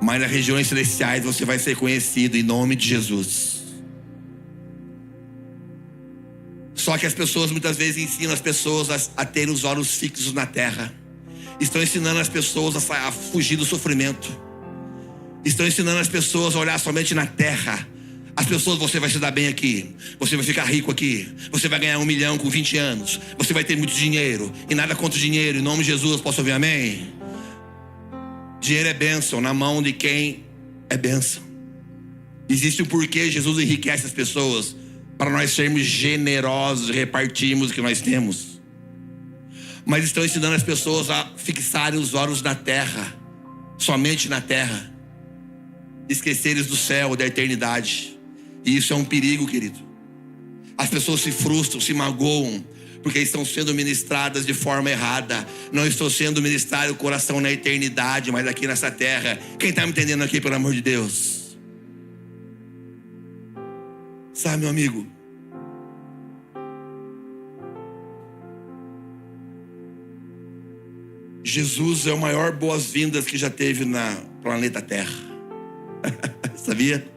S1: mas nas regiões celestiais você vai ser conhecido em nome de Jesus. Só que as pessoas muitas vezes ensinam as pessoas a terem os olhos fixos na terra. Estão ensinando as pessoas a fugir do sofrimento. Estão ensinando as pessoas a olhar somente na terra. As pessoas, você vai se dar bem aqui, você vai ficar rico aqui, você vai ganhar 1 milhão com 20 anos, você vai ter muito dinheiro, e nada contra o dinheiro, em nome de Jesus, posso ouvir amém? Dinheiro é bênção na mão de quem é bênção. Existe um porquê Jesus enriquece as pessoas, para nós sermos generosos e repartirmos o que nós temos. Mas estão ensinando as pessoas a fixarem os olhos na terra, somente na terra, esquecerem do céu, da eternidade. E isso é um perigo, querido. As pessoas se frustram, se magoam, porque estão sendo ministradas de forma errada. Não estou sendo ministrado o coração na eternidade, mas aqui nessa terra. Quem está me entendendo aqui, pelo amor de Deus? Sabe, meu amigo, Jesus é o maior boas-vindas que já teve na planeta Terra. Sabia?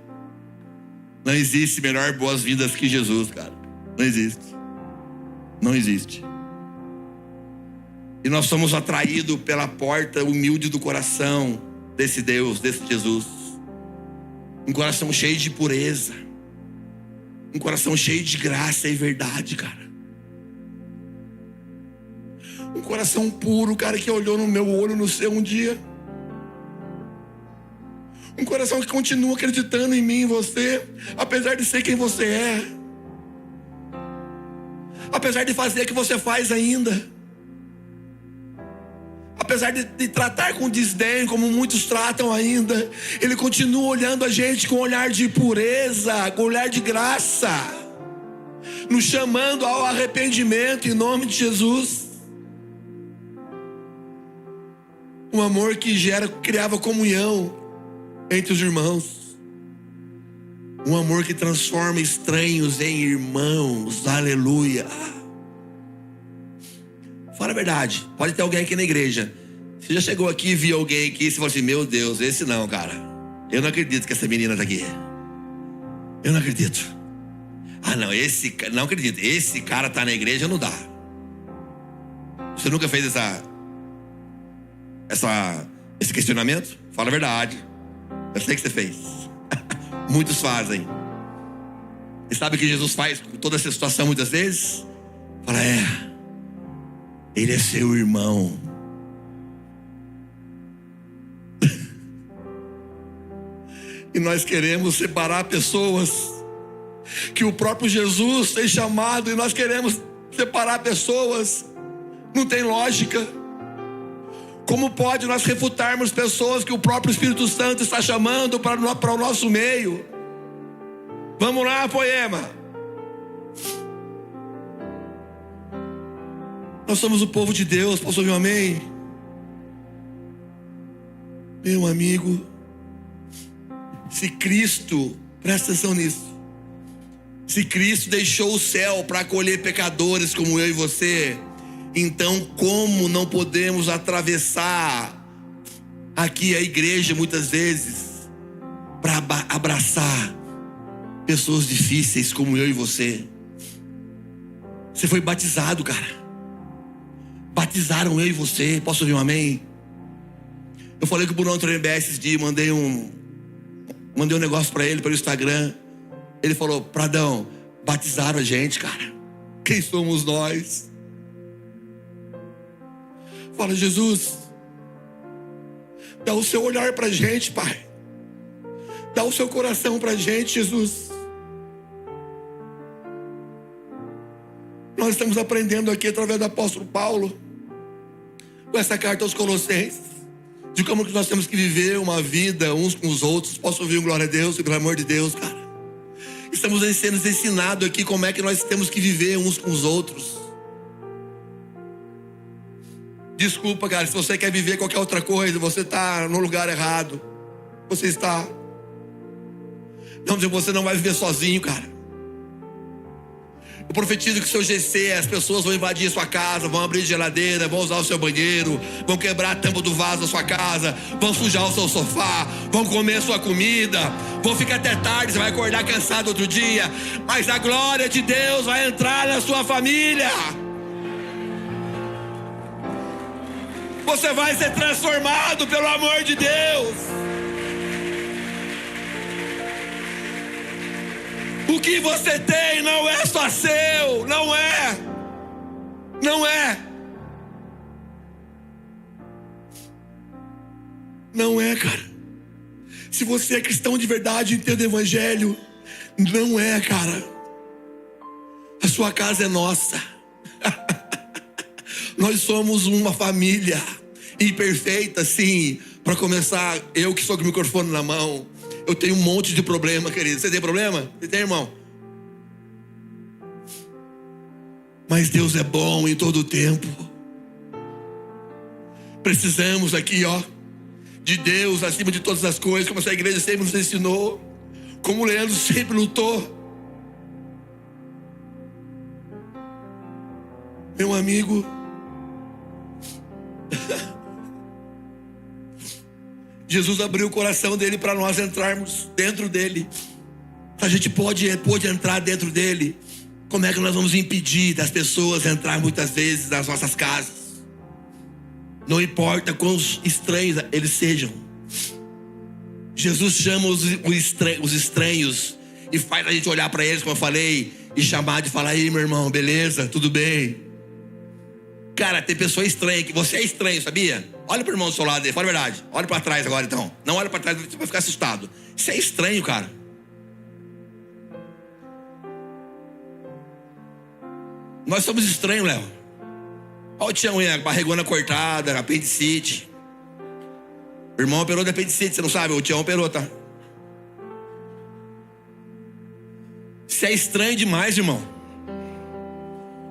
S1: Não existe melhor boas-vindas que Jesus, cara. Não existe. Não existe. E nós somos atraídos pela porta humilde do coração desse Deus, desse Jesus. Um coração cheio de pureza. Um coração cheio de graça e verdade, cara. Um coração puro, cara, que olhou no meu olho, no seu um dia. Um coração que continua acreditando em mim, em você, apesar de ser quem você é. Apesar de fazer o que você faz ainda. Apesar de tratar com desdém, como muitos tratam ainda. Ele continua olhando a gente com um olhar de pureza, com um olhar de graça, nos chamando ao arrependimento em nome de Jesus. Um amor que criava comunhão entre os irmãos. Um amor que transforma estranhos em irmãos. Aleluia. Fala a verdade. Pode ter alguém aqui na igreja. Você já chegou aqui e viu alguém aqui e você falou assim: meu Deus, esse não, cara. Eu não acredito que essa menina está aqui. Eu não acredito. Ah não, não acredito. Esse cara está na igreja, não dá. Você nunca fez esse questionamento? Fala a verdade. Eu sei que você fez. Muitos fazem. E sabe o que Jesus faz com toda essa situação muitas vezes? Fala, ele é seu irmão. E nós queremos separar pessoas que o próprio Jesus tem chamado, e nós queremos separar pessoas. Não tem lógica. Como pode nós refutarmos pessoas que o próprio Espírito Santo está chamando para o nosso meio? Vamos lá, Poema. Nós somos o povo de Deus. Posso ouvir um amém? Meu amigo, se Cristo, presta atenção nisso, se Cristo deixou o céu para acolher pecadores como eu e você, então como não podemos atravessar aqui a igreja muitas vezes para abraçar pessoas difíceis como eu e você? Você foi batizado, cara. Batizaram eu e você. Posso ouvir um amém? Eu falei com o Bruno Trembé esses dias, mandei um negócio para ele pelo Instagram. Ele falou: Pradão, batizaram a gente, cara. Quem somos nós? Fala: Jesus, dá o seu olhar pra gente, Pai. Dá o seu coração pra gente, Jesus. Nós estamos aprendendo aqui através do apóstolo Paulo, com essa carta aos Colossenses, de como que nós temos que viver uma vida uns com os outros. Posso ouvir um glória a Deus, pelo amor de Deus, cara? Estamos sendo ensinados aqui como é que nós temos que viver uns com os outros. Desculpa, cara, se você quer viver qualquer outra coisa, você está no lugar errado. Você está. Não, você não vai viver sozinho, cara. Eu profetizo que o seu GC, as pessoas vão invadir a sua casa, vão abrir geladeira, vão usar o seu banheiro, vão quebrar a tampa do vaso da sua casa, vão sujar o seu sofá, vão comer a sua comida, vão ficar até tarde, você vai acordar cansado outro dia, mas a glória de Deus vai entrar na sua família. Você vai ser transformado pelo amor de Deus. O que você tem não é só seu, não é. Não é. Não é, cara. Se você é cristão de verdade, entende o evangelho, não é, cara. A sua casa é nossa. Nós somos uma família imperfeita, sim. Para começar, eu que sou com o microfone na mão, eu tenho um monte de problema, querido. Você tem problema? Você tem, irmão? Mas Deus é bom em todo o tempo. Precisamos aqui, de Deus acima de todas as coisas, como essa igreja sempre nos ensinou, como o Leandro sempre lutou. Meu amigo, Jesus abriu o coração dele para nós entrarmos dentro dele. A gente pode entrar dentro dele. Como é que nós vamos impedir das pessoas entrar muitas vezes nas nossas casas? Não importa quão estranhos eles sejam. Jesus chama os estranhos e faz a gente olhar para eles, como eu falei, e chamar de falar: aí, meu irmão, beleza? Tudo bem? Cara, tem pessoa estranha, que você é estranho, sabia? Olha pro irmão do seu lado dele, fala a verdade. Olha para trás agora, então. Não olha para trás, você vai ficar assustado. Isso é estranho, cara. Nós somos estranhos, Léo. Olha o Tião aí, barrigona cortada, apendicite. O irmão operou de apendicite, você não sabe? O Tião operou, tá? Isso é estranho demais, irmão.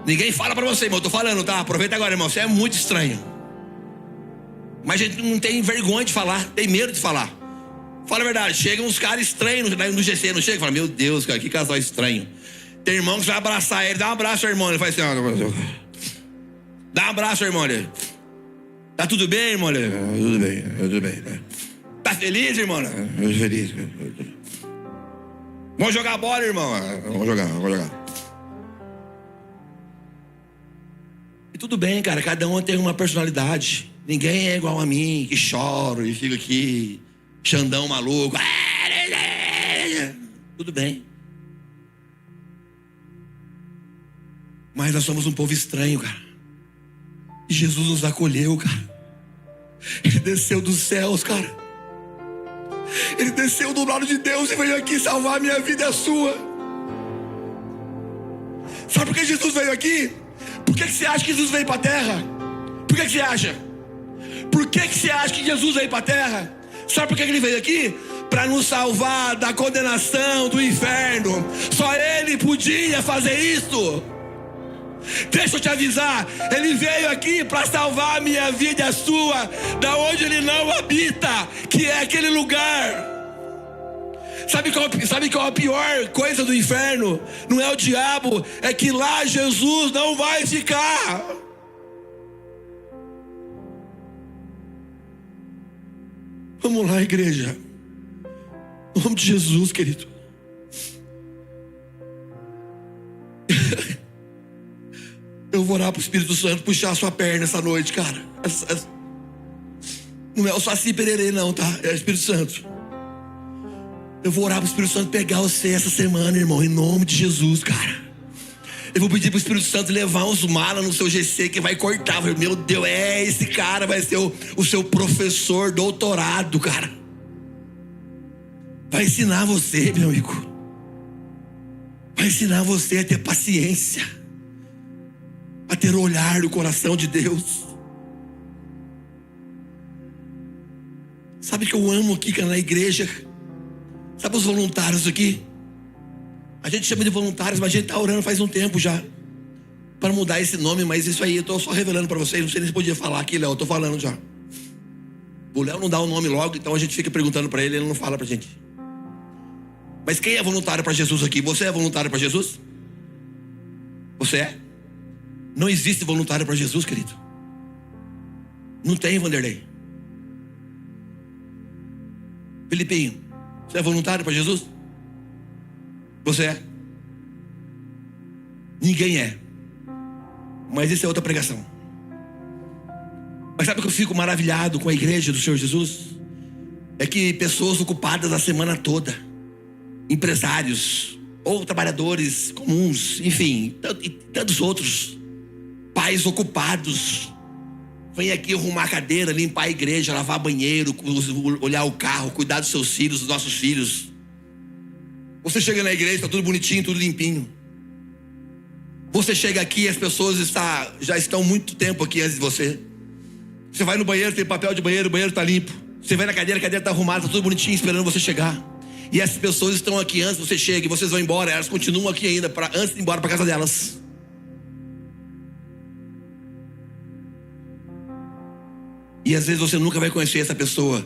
S1: Ninguém fala pra você, irmão, eu tô falando, tá? Aproveita agora, irmão, você é muito estranho. Mas a gente não tem vergonha de falar, tem medo de falar. Fala a verdade, chegam uns caras estranhos no GC, não chega? Fala: meu Deus, cara, que casal estranho. Tem irmão que vai abraçar ele, dá um abraço ao irmão, ele faz assim: dá um abraço ao irmão, ele: tá tudo bem, irmão? Ele: tudo bem. Tá feliz, irmão? Eu tô feliz. Vamos jogar bola, irmão? Vamos jogar. E tudo bem, cara, cada um tem uma personalidade. Ninguém é igual a mim, que choro e fico aqui, Xandão maluco. Tudo bem. Mas nós somos um povo estranho, cara. E Jesus nos acolheu, cara. Ele desceu dos céus, cara. Ele desceu do lado de Deus e veio aqui salvar a minha vida e a sua. Sabe por que Jesus veio aqui? Por que você acha que Jesus veio para a terra? Por que você acha? Por que você acha que Jesus veio para a terra? Sabe por que ele veio aqui? Para nos salvar da condenação do inferno. Só ele podia fazer isso. Deixa eu te avisar, ele veio aqui para salvar a minha vida e a sua, da onde ele não habita, que é aquele lugar. Sabe qual é a pior coisa do inferno? Não é o diabo, é que lá Jesus não vai ficar. Vamos lá, igreja. Em nome de Jesus, querido. Eu vou orar pro Espírito Santo puxar a sua perna essa noite, cara. Não é o Saci Pererê não, tá? É o Espírito Santo. Eu vou orar pro Espírito Santo pegar você essa semana, irmão, em nome de Jesus, cara. Eu vou pedir pro Espírito Santo levar uns malas no seu GC que vai cortar. Meu Deus, esse cara vai ser o seu professor doutorado, cara. Vai ensinar você, meu amigo. Vai ensinar você a ter paciência, a ter o olhar do coração de Deus. Sabe que eu amo aqui, cara, na igreja? Sabe os voluntários aqui? A gente chama de voluntários, mas a gente está orando faz um tempo já para mudar esse nome, mas isso aí eu estou só revelando para vocês. Não sei nem se podia falar aqui, Léo, eu estou falando já. O Léo não dá o nome logo, então a gente fica perguntando para ele, ele não fala para a gente. Mas quem é voluntário para Jesus aqui? Você é voluntário para Jesus? Você é? Não existe voluntário para Jesus, querido. Não tem, Vanderlei. Felipinho, você é voluntário para Jesus? Você é? Ninguém é. Mas isso é outra pregação. Mas sabe o que eu fico maravilhado com a igreja do Senhor Jesus? É que pessoas ocupadas a semana toda, empresários ou trabalhadores comuns, enfim, e tantos outros, pais ocupados, vem aqui arrumar a cadeira, limpar a igreja, lavar banheiro, olhar o carro, cuidar dos seus filhos, dos nossos filhos. Você chega na igreja, está tudo bonitinho, tudo limpinho. Você chega aqui, as pessoas já estão muito tempo aqui antes de você. Você vai no banheiro, tem papel de banheiro, o banheiro está limpo. Você vai na cadeira, a cadeira está arrumada, está tudo bonitinho, esperando você chegar. E essas pessoas estão aqui antes de você chega, e vocês vão embora, elas continuam aqui ainda, antes de ir embora para casa delas. E às vezes você nunca vai conhecer essa pessoa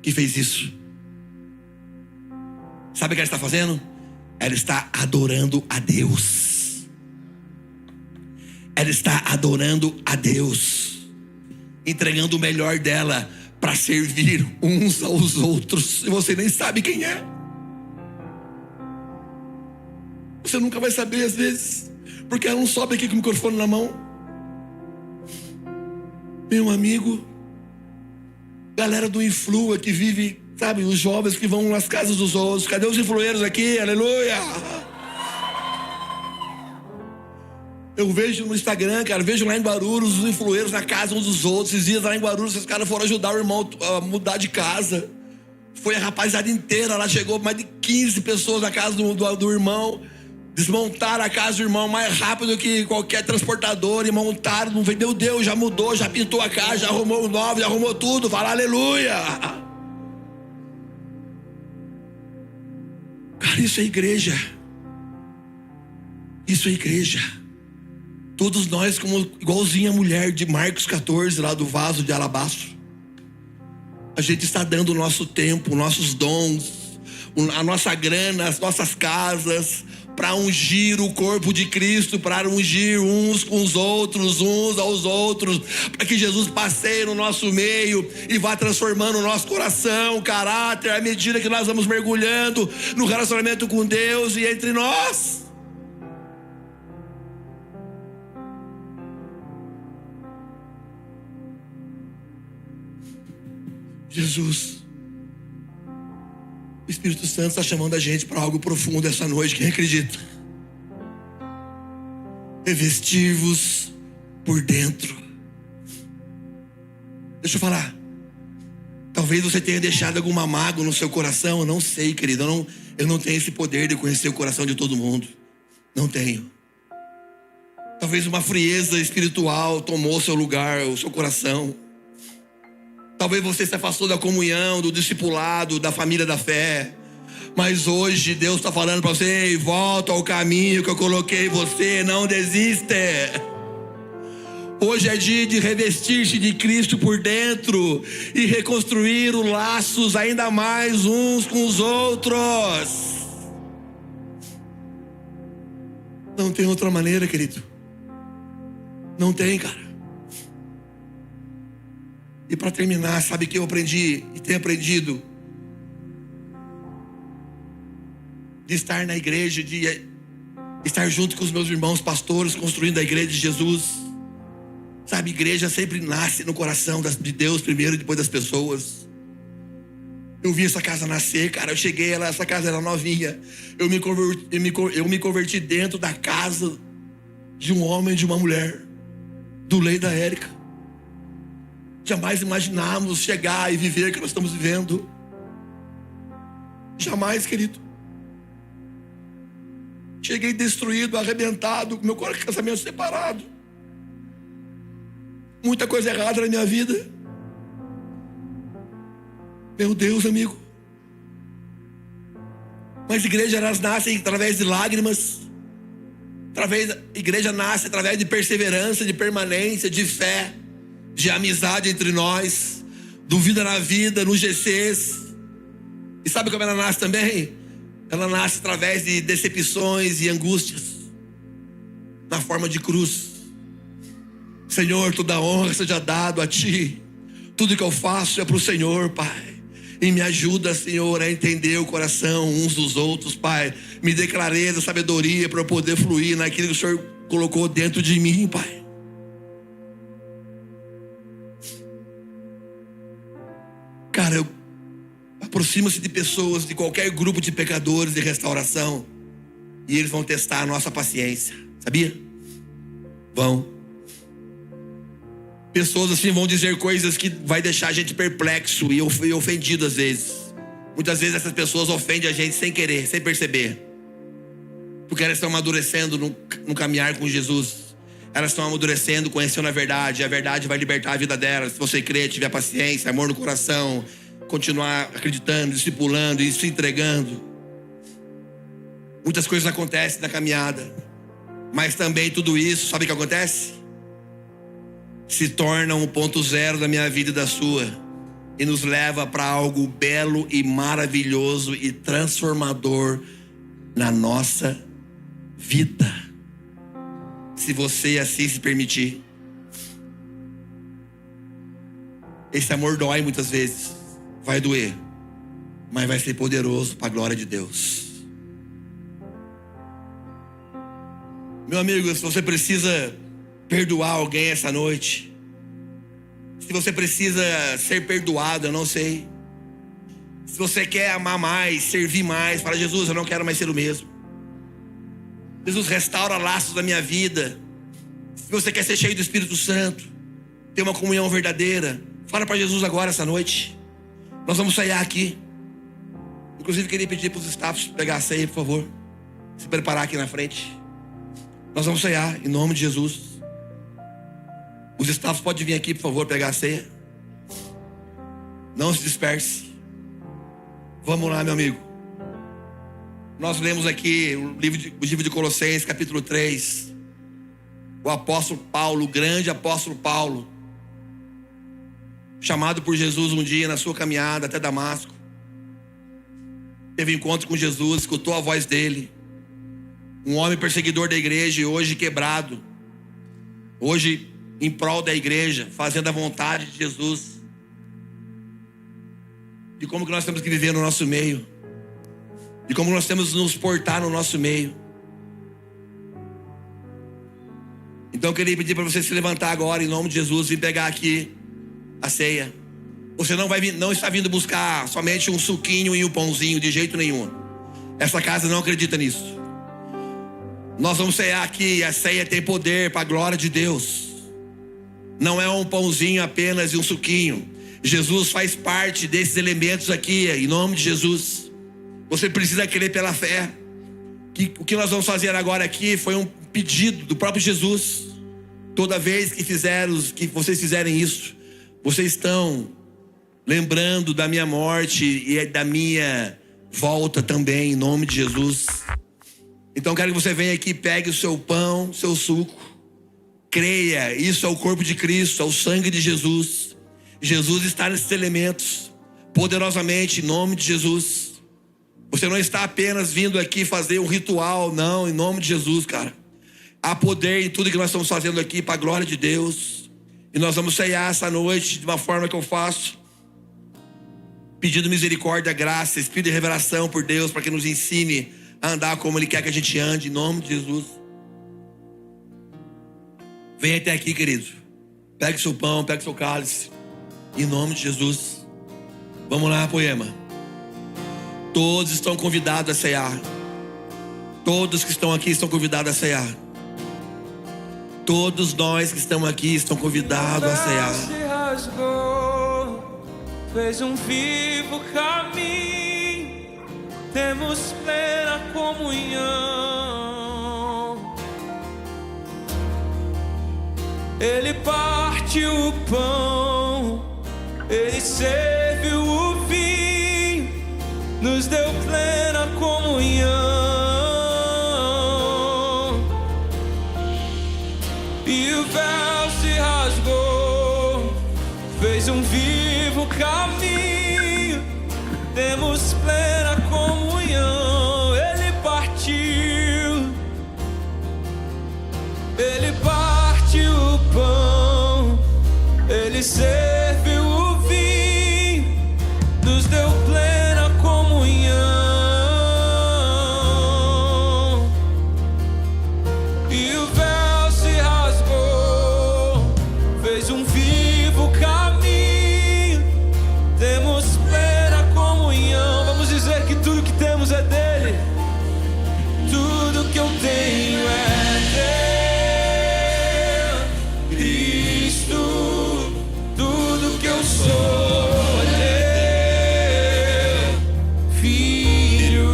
S1: que fez isso. Sabe o que ela está fazendo? Ela está adorando a Deus. Ela está adorando a Deus, entregando o melhor dela para servir uns aos outros. E você nem sabe quem é. Você nunca vai saber às vezes, porque ela não sobe aqui com o microfone na mão. Meu amigo, galera do Influa que vive, sabe, os jovens que vão nas casas dos outros. Cadê os influeiros aqui? Aleluia! Eu vejo no Instagram, cara, vejo lá em Guarulhos os influeiros na casa uns dos outros. Esses dias lá em Guarulhos, esses caras foram ajudar o irmão a mudar de casa. Foi a rapaziada inteira lá, chegou mais de 15 pessoas na casa do irmão. Desmontaram a casa do irmão mais rápido que qualquer transportador e montaram. Meu Deus, já mudou, já pintou a casa, já arrumou o novo, já arrumou tudo. Fala aleluia! Cara, isso é igreja. Isso é igreja. Todos nós, como igualzinha a mulher de Marcos 14, lá do vaso de alabastro. A gente está dando o nosso tempo, nossos dons, a nossa grana, as nossas casas, para ungir o corpo de Cristo, para ungir uns com os outros, uns aos outros, para que Jesus passeie no nosso meio e vá transformando o nosso coração, o caráter, à medida que nós vamos mergulhando no relacionamento com Deus e entre nós. Jesus, o Espírito Santo está chamando a gente para algo profundo essa noite. Quem acredita? Revestir-vos por dentro. Deixa eu falar. Talvez você tenha deixado alguma mágoa no seu coração. Eu não sei, querido. Eu não tenho esse poder de conhecer o coração de todo mundo. Não tenho. Talvez uma frieza espiritual tomou seu lugar, o seu coração. Talvez você se afastou da comunhão, do discipulado, da família da fé. Mas hoje Deus está falando para você: volta ao caminho que eu coloquei você, não desiste. Hoje é dia de revestir-se de Cristo por dentro e reconstruir os laços ainda mais uns com os outros. Não tem outra maneira, querido. Não tem, cara. E para terminar, sabe o que eu aprendi e tenho aprendido? De estar na igreja, de estar junto com os meus irmãos pastores, construindo a igreja de Jesus. Sabe, igreja sempre nasce no coração de Deus primeiro e depois das pessoas. Eu vi essa casa nascer, cara. Eu cheguei, essa casa era novinha. Eu me converti dentro da casa de um homem e de uma mulher, do Lei da Érica. Jamais imaginávamos chegar e viver o que nós estamos vivendo. Jamais, querido. Cheguei destruído, arrebentado, com meu casamento separado. Muita coisa errada na minha vida. Meu Deus, amigo. Mas igreja, elas nascem através de lágrimas. Igreja nasce através de perseverança, de permanência, de fé, de amizade entre nós, do Vida na Vida, no GCs. E sabe como ela nasce também? Ela nasce através de decepções e angústias, na forma de cruz. Senhor, toda a honra seja dado a Ti. Tudo que eu faço é para o Senhor, Pai. E me ajuda, Senhor, a entender o coração uns dos outros, Pai. Me dê clareza, sabedoria para eu poder fluir naquilo que o Senhor colocou dentro de mim, Pai. Cara, aproxima-se de pessoas, de qualquer grupo de pecadores de restauração, e eles vão testar a nossa paciência, sabia? Vão. Pessoas assim vão dizer coisas que vai deixar a gente perplexo e ofendido às vezes. Muitas vezes essas pessoas ofendem a gente sem querer, sem perceber. Porque elas estão amadurecendo no caminhar com Jesus. Elas estão amadurecendo, conhecendo a verdade. E a verdade vai libertar a vida delas. Se você crer, tiver paciência, amor no coração, continuar acreditando, discipulando e se entregando. Muitas coisas acontecem na caminhada. Mas também tudo isso, sabe o que acontece? Se torna um ponto zero da minha vida e da sua, e nos leva para algo belo e maravilhoso e transformador na nossa vida, se você assim se permitir. Esse amor dói muitas vezes, vai doer, mas vai ser poderoso para a glória de Deus. Meu amigo, se você precisa perdoar alguém essa noite, se você precisa ser perdoado, eu não sei. Se você quer amar mais, servir mais, fala: Jesus, eu não quero mais ser o mesmo. Jesus, restaura laços da minha vida. Se você quer ser cheio do Espírito Santo, ter uma comunhão verdadeira, fala para Jesus agora essa noite. Nós vamos sair aqui. Inclusive queria pedir para os staffs pegar a ceia, por favor, se preparar aqui na frente. Nós vamos cear em nome de Jesus. Os staffs podem vir aqui, por favor, pegar a ceia. Não se disperse. Vamos lá, meu amigo. Nós lemos aqui o livro de Colossenses, capítulo 3. O apóstolo Paulo, o grande apóstolo Paulo, chamado por Jesus um dia na sua caminhada até Damasco, teve encontro com Jesus, escutou a voz dele. Um homem perseguidor da igreja e hoje quebrado. Hoje em prol da igreja, fazendo a vontade de Jesus. De como que nós temos que viver no nosso meio. De como nós temos que nos portar no nosso meio. Então eu queria pedir para você se levantar agora em nome de Jesus e pegar aqui a ceia. Você não está vindo buscar somente um suquinho e um pãozinho de jeito nenhum. Essa casa não acredita nisso. Nós vamos cear aqui. A ceia tem poder para a glória de Deus. Não é um pãozinho apenas e um suquinho. Jesus faz parte desses elementos aqui, em nome de Jesus. Você precisa crer pela fé. O que nós vamos fazer agora aqui foi um pedido do próprio Jesus. Toda vez que vocês fizerem isso, vocês estão lembrando da minha morte e da minha volta também, em nome de Jesus. Então quero que você venha aqui, pegue o seu pão, seu suco. Creia, isso é o corpo de Cristo, é o sangue de Jesus. Jesus está nesses elementos, poderosamente, em nome de Jesus. Você não está apenas vindo aqui fazer um ritual, não, em nome de Jesus, cara. Há poder em tudo que nós estamos fazendo aqui, para a glória de Deus. E nós vamos ceiar essa noite de uma forma que eu faço, pedindo misericórdia, graça, espírito de revelação por Deus, para que nos ensine a andar como Ele quer que a gente ande, em nome de Jesus. Venha até aqui, querido. Pegue seu pão, pegue seu cálice, em nome de Jesus. Vamos lá, Poema. Todos estão convidados a cear. Todos que estão aqui estão convidados a cear. Todos nós que estamos aqui estão convidados a cear.
S2: Se rasgou, fez um vivo caminho, temos plena comunhão. Ele partiu o pão, ele serviu o vinho, nos deu plena comunhão. E o véu se rasgou, fez um vivo caminho, temos plena comunhão. Ele partiu o pão, ele serviu o vinho, nos deu plena comunhão. E o véu se rasgou, fez um vivo caminho, temos plena comunhão. Vamos dizer que tudo que temos é dele. Tudo que eu tenho é dele, Cristo. Tudo que eu sou é dele, Filho.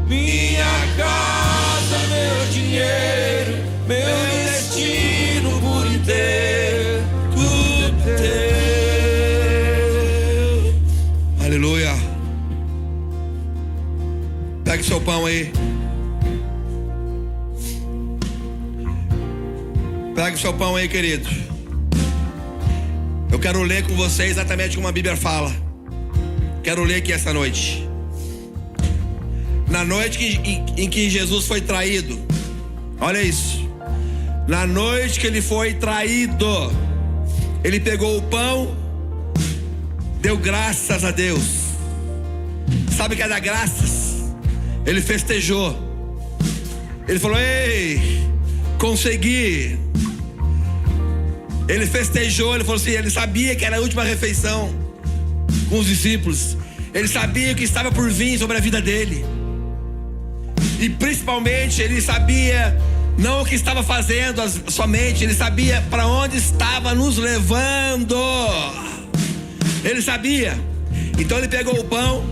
S2: Minha casa, meu dinheiro, meu destino por inteiro, tudo é teu.
S1: Aleluia. Pegue seu pão aí. Pegue seu pão aí, querido. Eu quero ler com você exatamente como a Bíblia fala. Quero ler aqui essa noite. Na noite em que Jesus foi traído. Olha isso. Na noite que ele foi traído, ele pegou o pão, deu graças a Deus. Sabe o que é dar graças? Ele festejou. Ele falou: ei, consegui. Ele festejou, ele falou assim, ele sabia que era a última refeição com os discípulos. Ele sabia o que estava por vir sobre a vida dele. E principalmente ele sabia não o que estava fazendo somente, ele sabia para onde estava nos levando. Ele sabia. Então ele pegou o pão,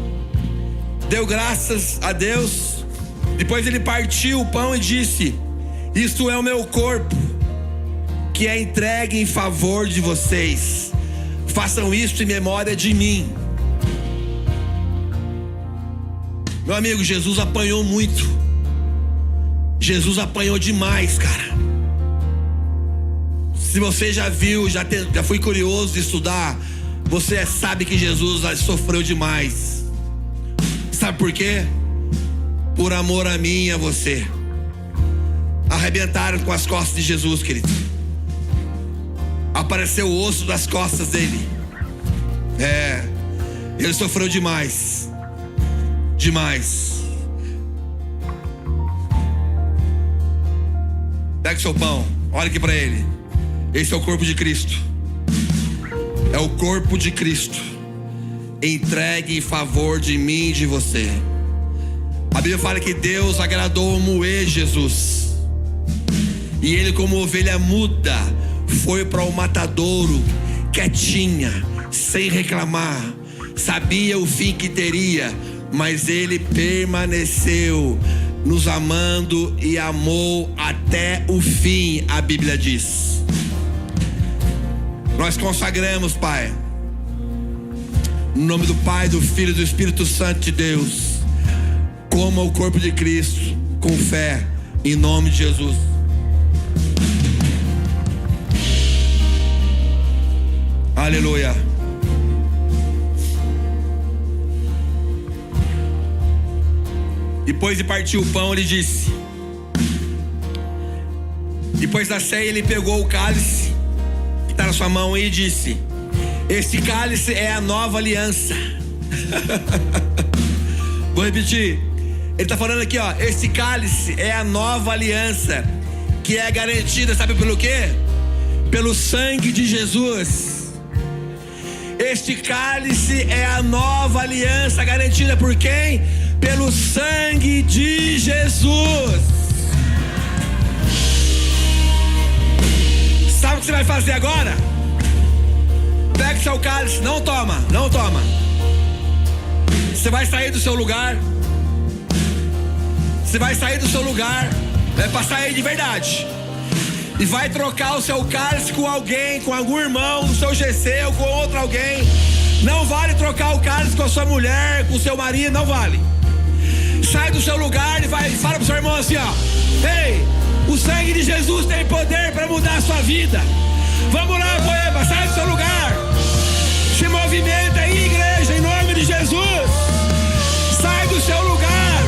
S1: deu graças a Deus. Depois ele partiu o pão e disse: isto é o meu corpo, que é entregue em favor de vocês. Façam isso em memória de mim. Meu amigo, Jesus apanhou muito. Jesus apanhou demais, cara. Se você já viu, já foi curioso de estudar, você sabe que Jesus sofreu demais. Sabe por quê? Por amor a mim e a você. Arrebentaram com as costas de Jesus, querido. Apareceu o osso das costas dele. Ele sofreu demais. Demais. Pega o seu pão, olha aqui para ele. Esse é o corpo de Cristo. É o corpo de Cristo, entregue em favor de mim e de você. A Bíblia fala que Deus agradou moer Jesus, e ele, como ovelha muda, foi para o matadouro, quietinha, sem reclamar. Sabia o fim que teria, mas ele permaneceu nos amando e amou até o fim, a Bíblia diz. Nós consagramos, Pai, no nome do Pai, do Filho e do Espírito Santo de Deus, como o corpo de Cristo, com fé, em nome de Jesus. Aleluia. Depois de partir o pão, ele disse. Depois da ceia, ele pegou o cálice que está na sua mão e disse: este cálice é a nova aliança. Vou repetir. Ele está falando aqui, ó. Este cálice é a nova aliança, que é garantida, sabe pelo quê? Pelo sangue de Jesus. Este cálice é a nova aliança garantida por quem? Pelo sangue de Jesus. Sabe o que você vai fazer agora? Pega o seu cálice, não toma. Você vai sair do seu lugar. Você vai sair do seu lugar, vai passar aí de verdade. E vai trocar o seu cálice com alguém, com algum irmão do seu GC ou com outro alguém. Não vale trocar o cálice com a sua mulher, com o seu marido, não vale. Sai do seu lugar e fala pro seu irmão assim, ó: ei, o sangue de Jesus tem poder para mudar a sua vida. Vamos lá, Poema, sai do seu lugar. Se movimenta aí, igreja, em nome de Jesus. Sai do seu lugar.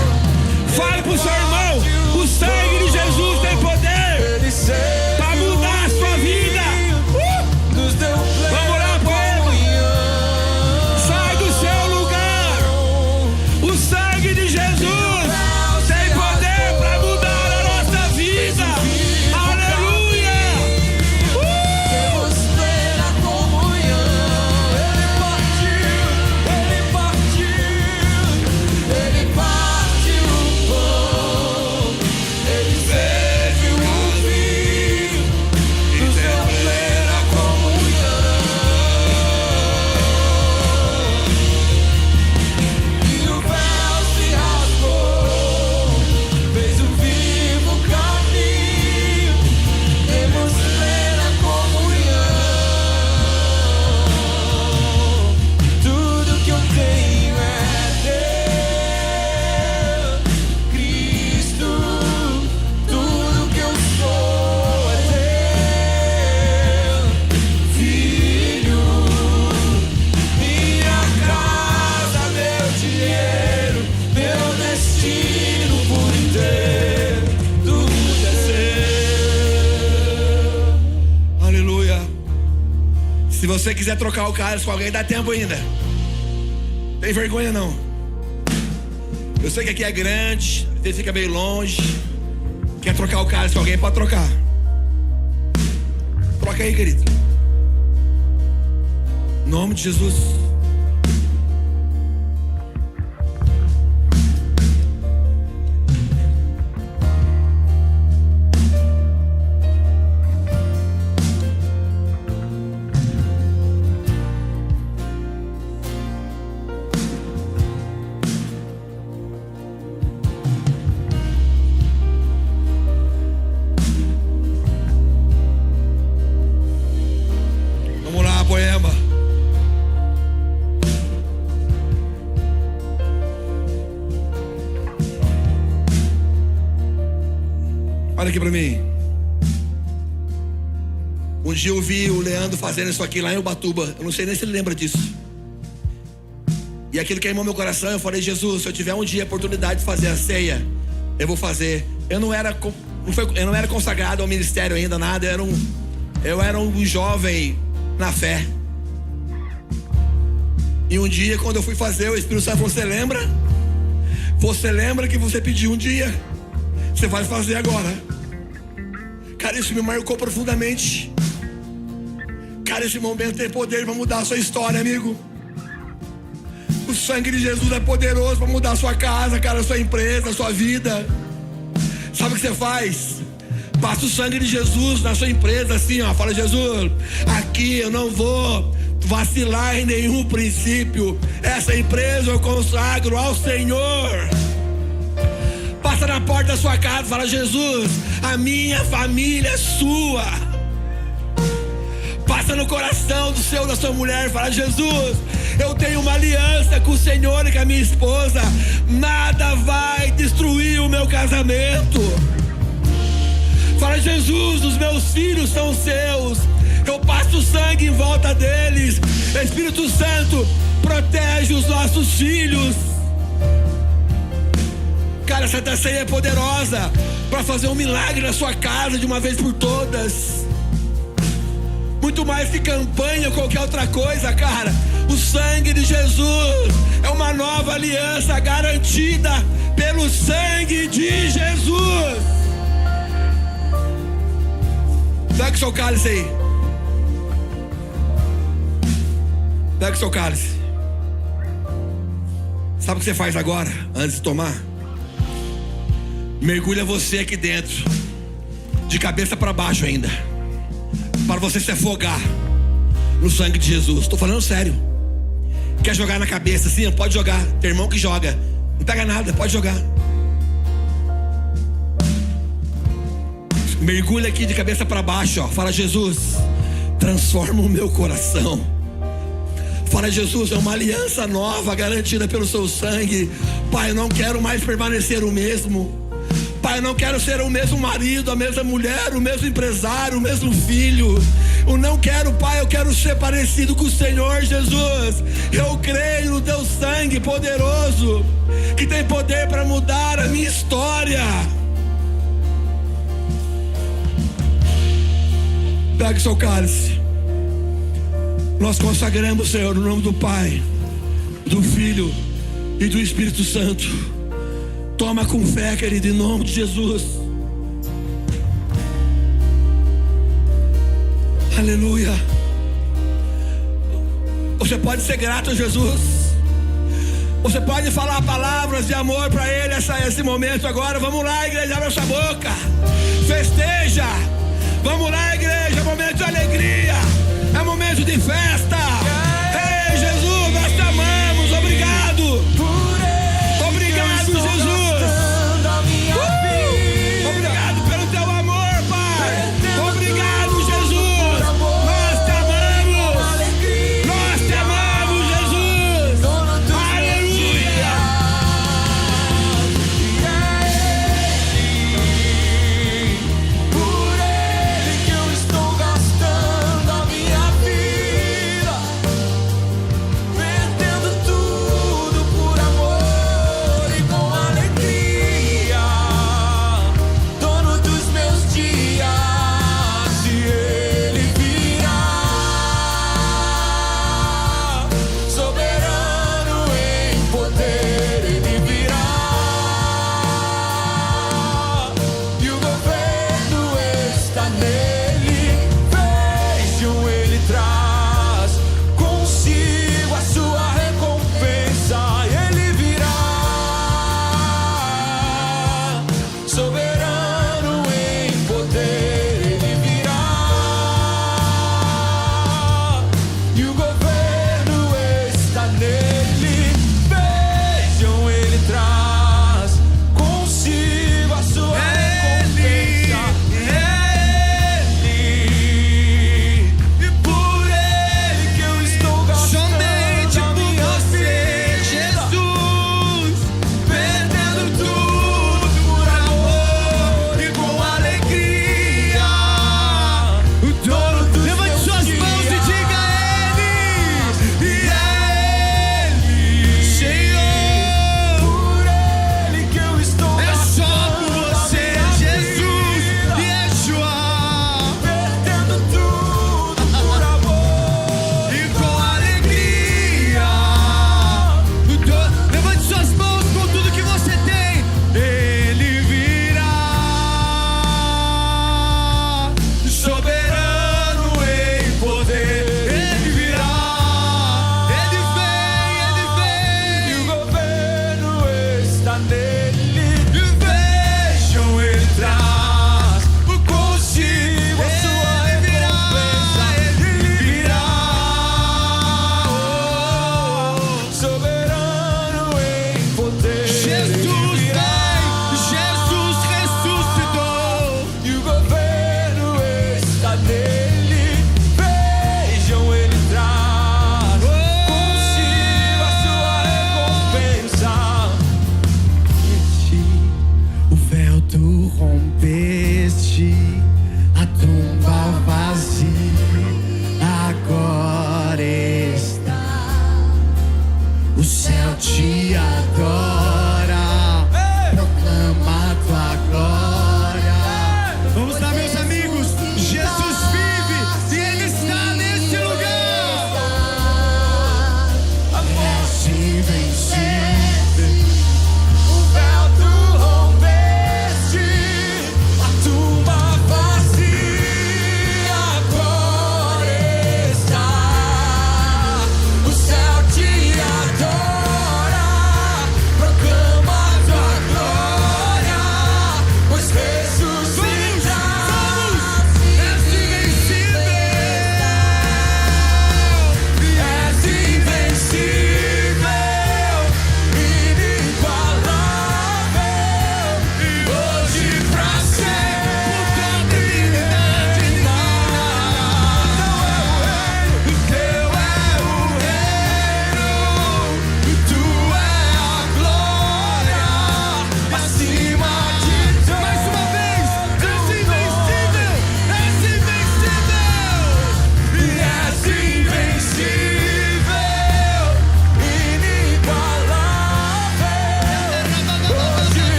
S1: Fale pro seu irmão: o sangue de Jesus tem poder para mudar a sua vida. Vamos lá, Poema. Sai do seu lugar. O sangue de Jesus tem poder para mudar a nossa vida. Aleluia.
S2: Temos plena comunhão. Ele partiu, ele partiu o pão, ele fez o vinho, nos deu plena comunhão. E o véu se rasgou, fez um vivo caminho, temos plena comunhão. Tudo que eu tenho é teu, Cristo. Tudo que eu sou é teu, Filho. Minha casa, meu dinheiro, meu destino por inteiro, tudo é seu.
S1: Aleluia. Se você quiser trocar o cálice com alguém, dá tempo ainda. Não tem vergonha não. Eu sei que aqui é grande, você fica meio longe. Quer trocar o cálice com alguém, pode trocar. Troca aí, querido. Em nome de Jesus. Vamos lá, Poema. Olha aqui pra mim. Um dia eu vi o Leandro fazendo isso aqui lá em Ubatuba. Eu não sei nem se ele lembra disso. E aquilo queimou meu coração. Eu falei: Jesus, se eu tiver um dia a oportunidade de fazer a ceia, eu vou fazer. Eu não era consagrado ao ministério ainda, nada. Eu era um jovem na fé. E um dia, quando eu fui fazer, o Espírito Santo falou: você lembra? Você lembra que você pediu um dia? Você vai fazer agora. Cara, isso me marcou profundamente. Cara, esse momento tem poder para mudar a sua história, amigo. O sangue de Jesus é poderoso para mudar a sua casa, cara, a sua empresa, a sua vida. Sabe o que você faz? Passa o sangue de Jesus na sua empresa assim, ó. Fala: Jesus, aqui eu não vou vacilar em nenhum princípio. Essa empresa eu consagro ao Senhor. Passa na porta da sua casa, fala: Jesus, a minha família é sua. Passa no coração da sua mulher, fala: Jesus, eu tenho uma aliança com o Senhor e com a minha esposa. Nada vai destruir o meu casamento. Fala: Jesus, os meus filhos são seus. Eu passo sangue em volta deles. Espírito Santo, protege os nossos filhos. Cara, essa ceia é poderosa para fazer um milagre na sua casa de uma vez por todas. Muito mais que campanha ou qualquer outra coisa, cara. O sangue de Jesus é uma nova aliança garantida pelo sangue de Jesus. Pega o seu cálice aí. Pega o seu cálice. Sabe o que você faz agora, antes de tomar? Mergulha você aqui dentro, de cabeça para baixo ainda, para você se afogar no sangue de Jesus. Estou falando sério. Quer jogar na cabeça assim? Pode jogar. Tem irmão que joga, não pega nada, pode jogar. Mergulha aqui de cabeça para baixo, ó. Fala: Jesus, transforma o meu coração. Fala: Jesus, é uma aliança nova garantida pelo seu sangue. Pai, eu não quero mais permanecer o mesmo. Pai, eu não quero ser o mesmo marido, a mesma mulher, o mesmo empresário, o mesmo filho. Eu não quero, Pai, eu quero ser parecido com o Senhor Jesus. Eu creio no teu sangue poderoso, que tem poder para mudar a minha história. Pegue seu cálice. Nós consagramos, Senhor, no nome do Pai, do Filho e do Espírito Santo. Toma com fé, querido, em nome de Jesus. Aleluia. Você pode ser grato a Jesus. Você pode falar palavras de amor para Ele esse momento agora. Vamos lá, igreja, abre essa boca. Festeja. Vamos lá, igreja, é momento de alegria, é momento de festa. Ei, Jesus, nós te amamos, obrigado. Obrigado, Jesus. Obrigado pelo teu amor, Pai. Obrigado, Jesus. Nós te amamos. Nós te amamos, Jesus. Aleluia.
S2: Por Ele que eu estou gastando a minha vida.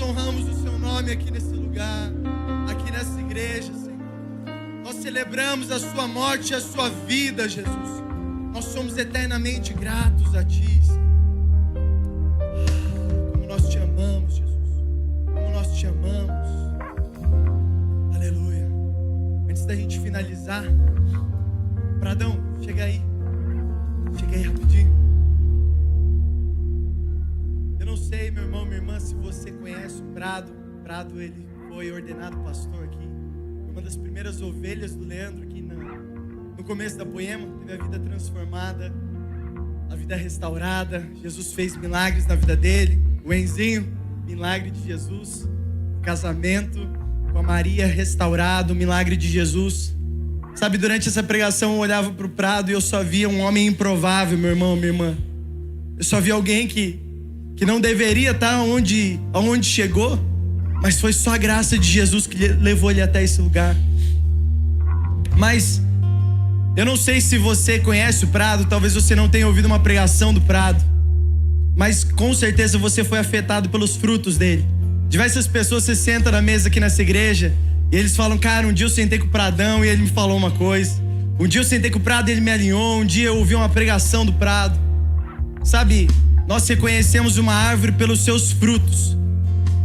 S3: honramos o seu nome aqui nesse lugar, aqui nessa igreja, Senhor. Nós celebramos a sua morte e a sua vida, Jesus. Nós somos eternamente gratos a ti, Senhor. Como nós te amamos, Jesus. Como nós te amamos. Aleluia. Antes da gente finalizar, Pradão, chega aí. Chega aí rapidinho. Eu não sei, meu irmão, minha irmã, se você conhece o Prado. O Prado, ele foi ordenado pastor aqui. Uma das primeiras ovelhas do Leandro aqui no começo da Poema. Teve a vida transformada, a vida restaurada. Jesus fez milagres na vida dele. O Enzinho, milagre de Jesus. O casamento com a Maria, restaurado, milagre de Jesus. Sabe, durante essa pregação eu olhava para o Prado e eu só via um homem improvável, meu irmão, minha irmã. Eu só via alguém que não deveria estar onde chegou, mas foi só a graça de Jesus que levou ele até esse lugar. Mas eu não sei se você conhece o Prado, talvez você não tenha ouvido uma pregação do Prado, mas com certeza você foi afetado pelos frutos dele. Diversas pessoas se sentam na mesa aqui nessa igreja e eles falam, cara, um dia eu sentei com o Pradão e ele me falou uma coisa. Um dia eu sentei com o Prado e ele me alinhou. Um dia eu ouvi uma pregação do Prado. Sabe, nós reconhecemos uma árvore pelos seus frutos.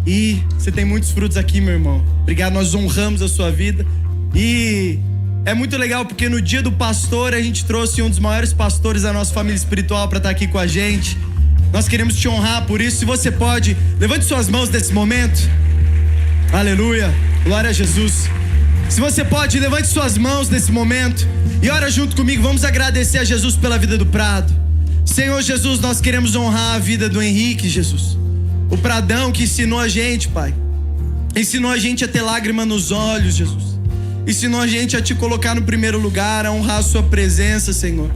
S3: E você tem muitos frutos aqui, meu irmão. Obrigado, nós honramos a sua vida. E é muito legal porque no dia do pastor a gente trouxe um dos maiores pastores da nossa família espiritual para estar aqui com a gente. Nós queremos te honrar por isso. Se você pode, levante suas mãos nesse momento. Aleluia, glória a Jesus. Se você pode, levante suas mãos nesse momento e ora junto comigo. Vamos agradecer a Jesus pela vida do Prado. Senhor Jesus, nós queremos honrar a vida do Henrique, Jesus. O Pradão que ensinou a gente, Pai. Ensinou a gente a ter lágrima nos olhos, Jesus. Ensinou a gente a te colocar no primeiro lugar, a honrar a sua presença, Senhor.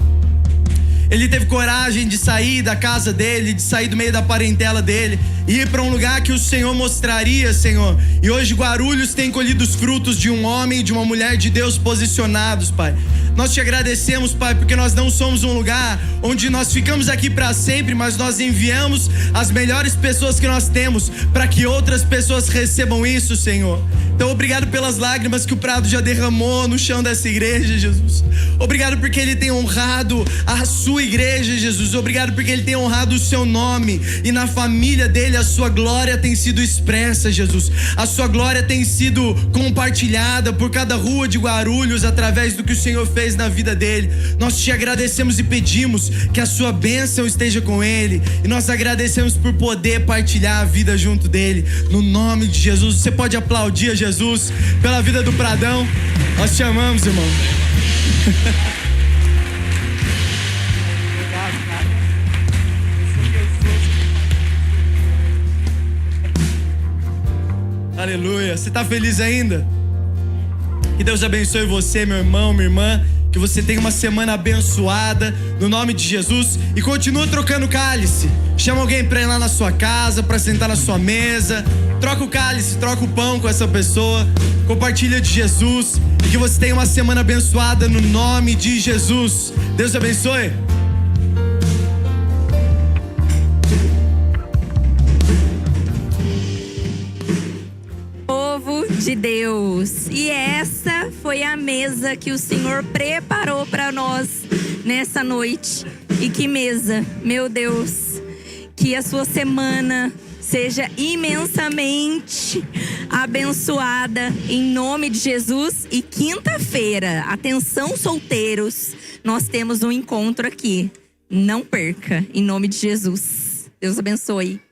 S3: Ele teve coragem de sair da casa dele, de sair do meio da parentela dele e ir para um lugar que o Senhor mostraria, Senhor. E hoje Guarulhos tem colhido os frutos de um homem e de uma mulher de Deus posicionados, Pai. Nós te agradecemos, Pai, porque nós não somos um lugar onde nós ficamos aqui para sempre, mas nós enviamos as melhores pessoas que nós temos para que outras pessoas recebam isso, Senhor. Então, obrigado pelas lágrimas que o Prado já derramou no chão dessa igreja, Jesus. Obrigado porque ele tem honrado a sua igreja, Jesus. Obrigado porque ele tem honrado o seu nome e na família dele a sua glória tem sido expressa, Jesus. A sua glória tem sido compartilhada por cada rua de Guarulhos através do que o Senhor fez na vida dele. Nós te agradecemos e pedimos que a sua bênção esteja com ele e nós agradecemos por poder partilhar a vida junto dele, no nome de Jesus. Você pode aplaudir a Jesus pela vida do Pradão. Nós te amamos, irmão. Obrigado, cara. Aleluia. Você tá feliz ainda? Que Deus abençoe você, meu irmão, minha irmã. Que você tenha uma semana abençoada no nome de Jesus e continua trocando cálice. Chama alguém pra ir lá na sua casa, pra sentar na sua mesa. Troca o cálice, troca o pão com essa pessoa. Compartilha de Jesus e que você tenha uma semana abençoada no nome de Jesus. Deus te abençoe.
S4: De Deus. E essa foi a mesa que o Senhor preparou para nós nessa noite. E que mesa, meu Deus, que a sua semana seja imensamente abençoada em nome de Jesus. E quinta-feira, atenção solteiros, nós temos um encontro aqui. Não perca, em nome de Jesus. Deus abençoe.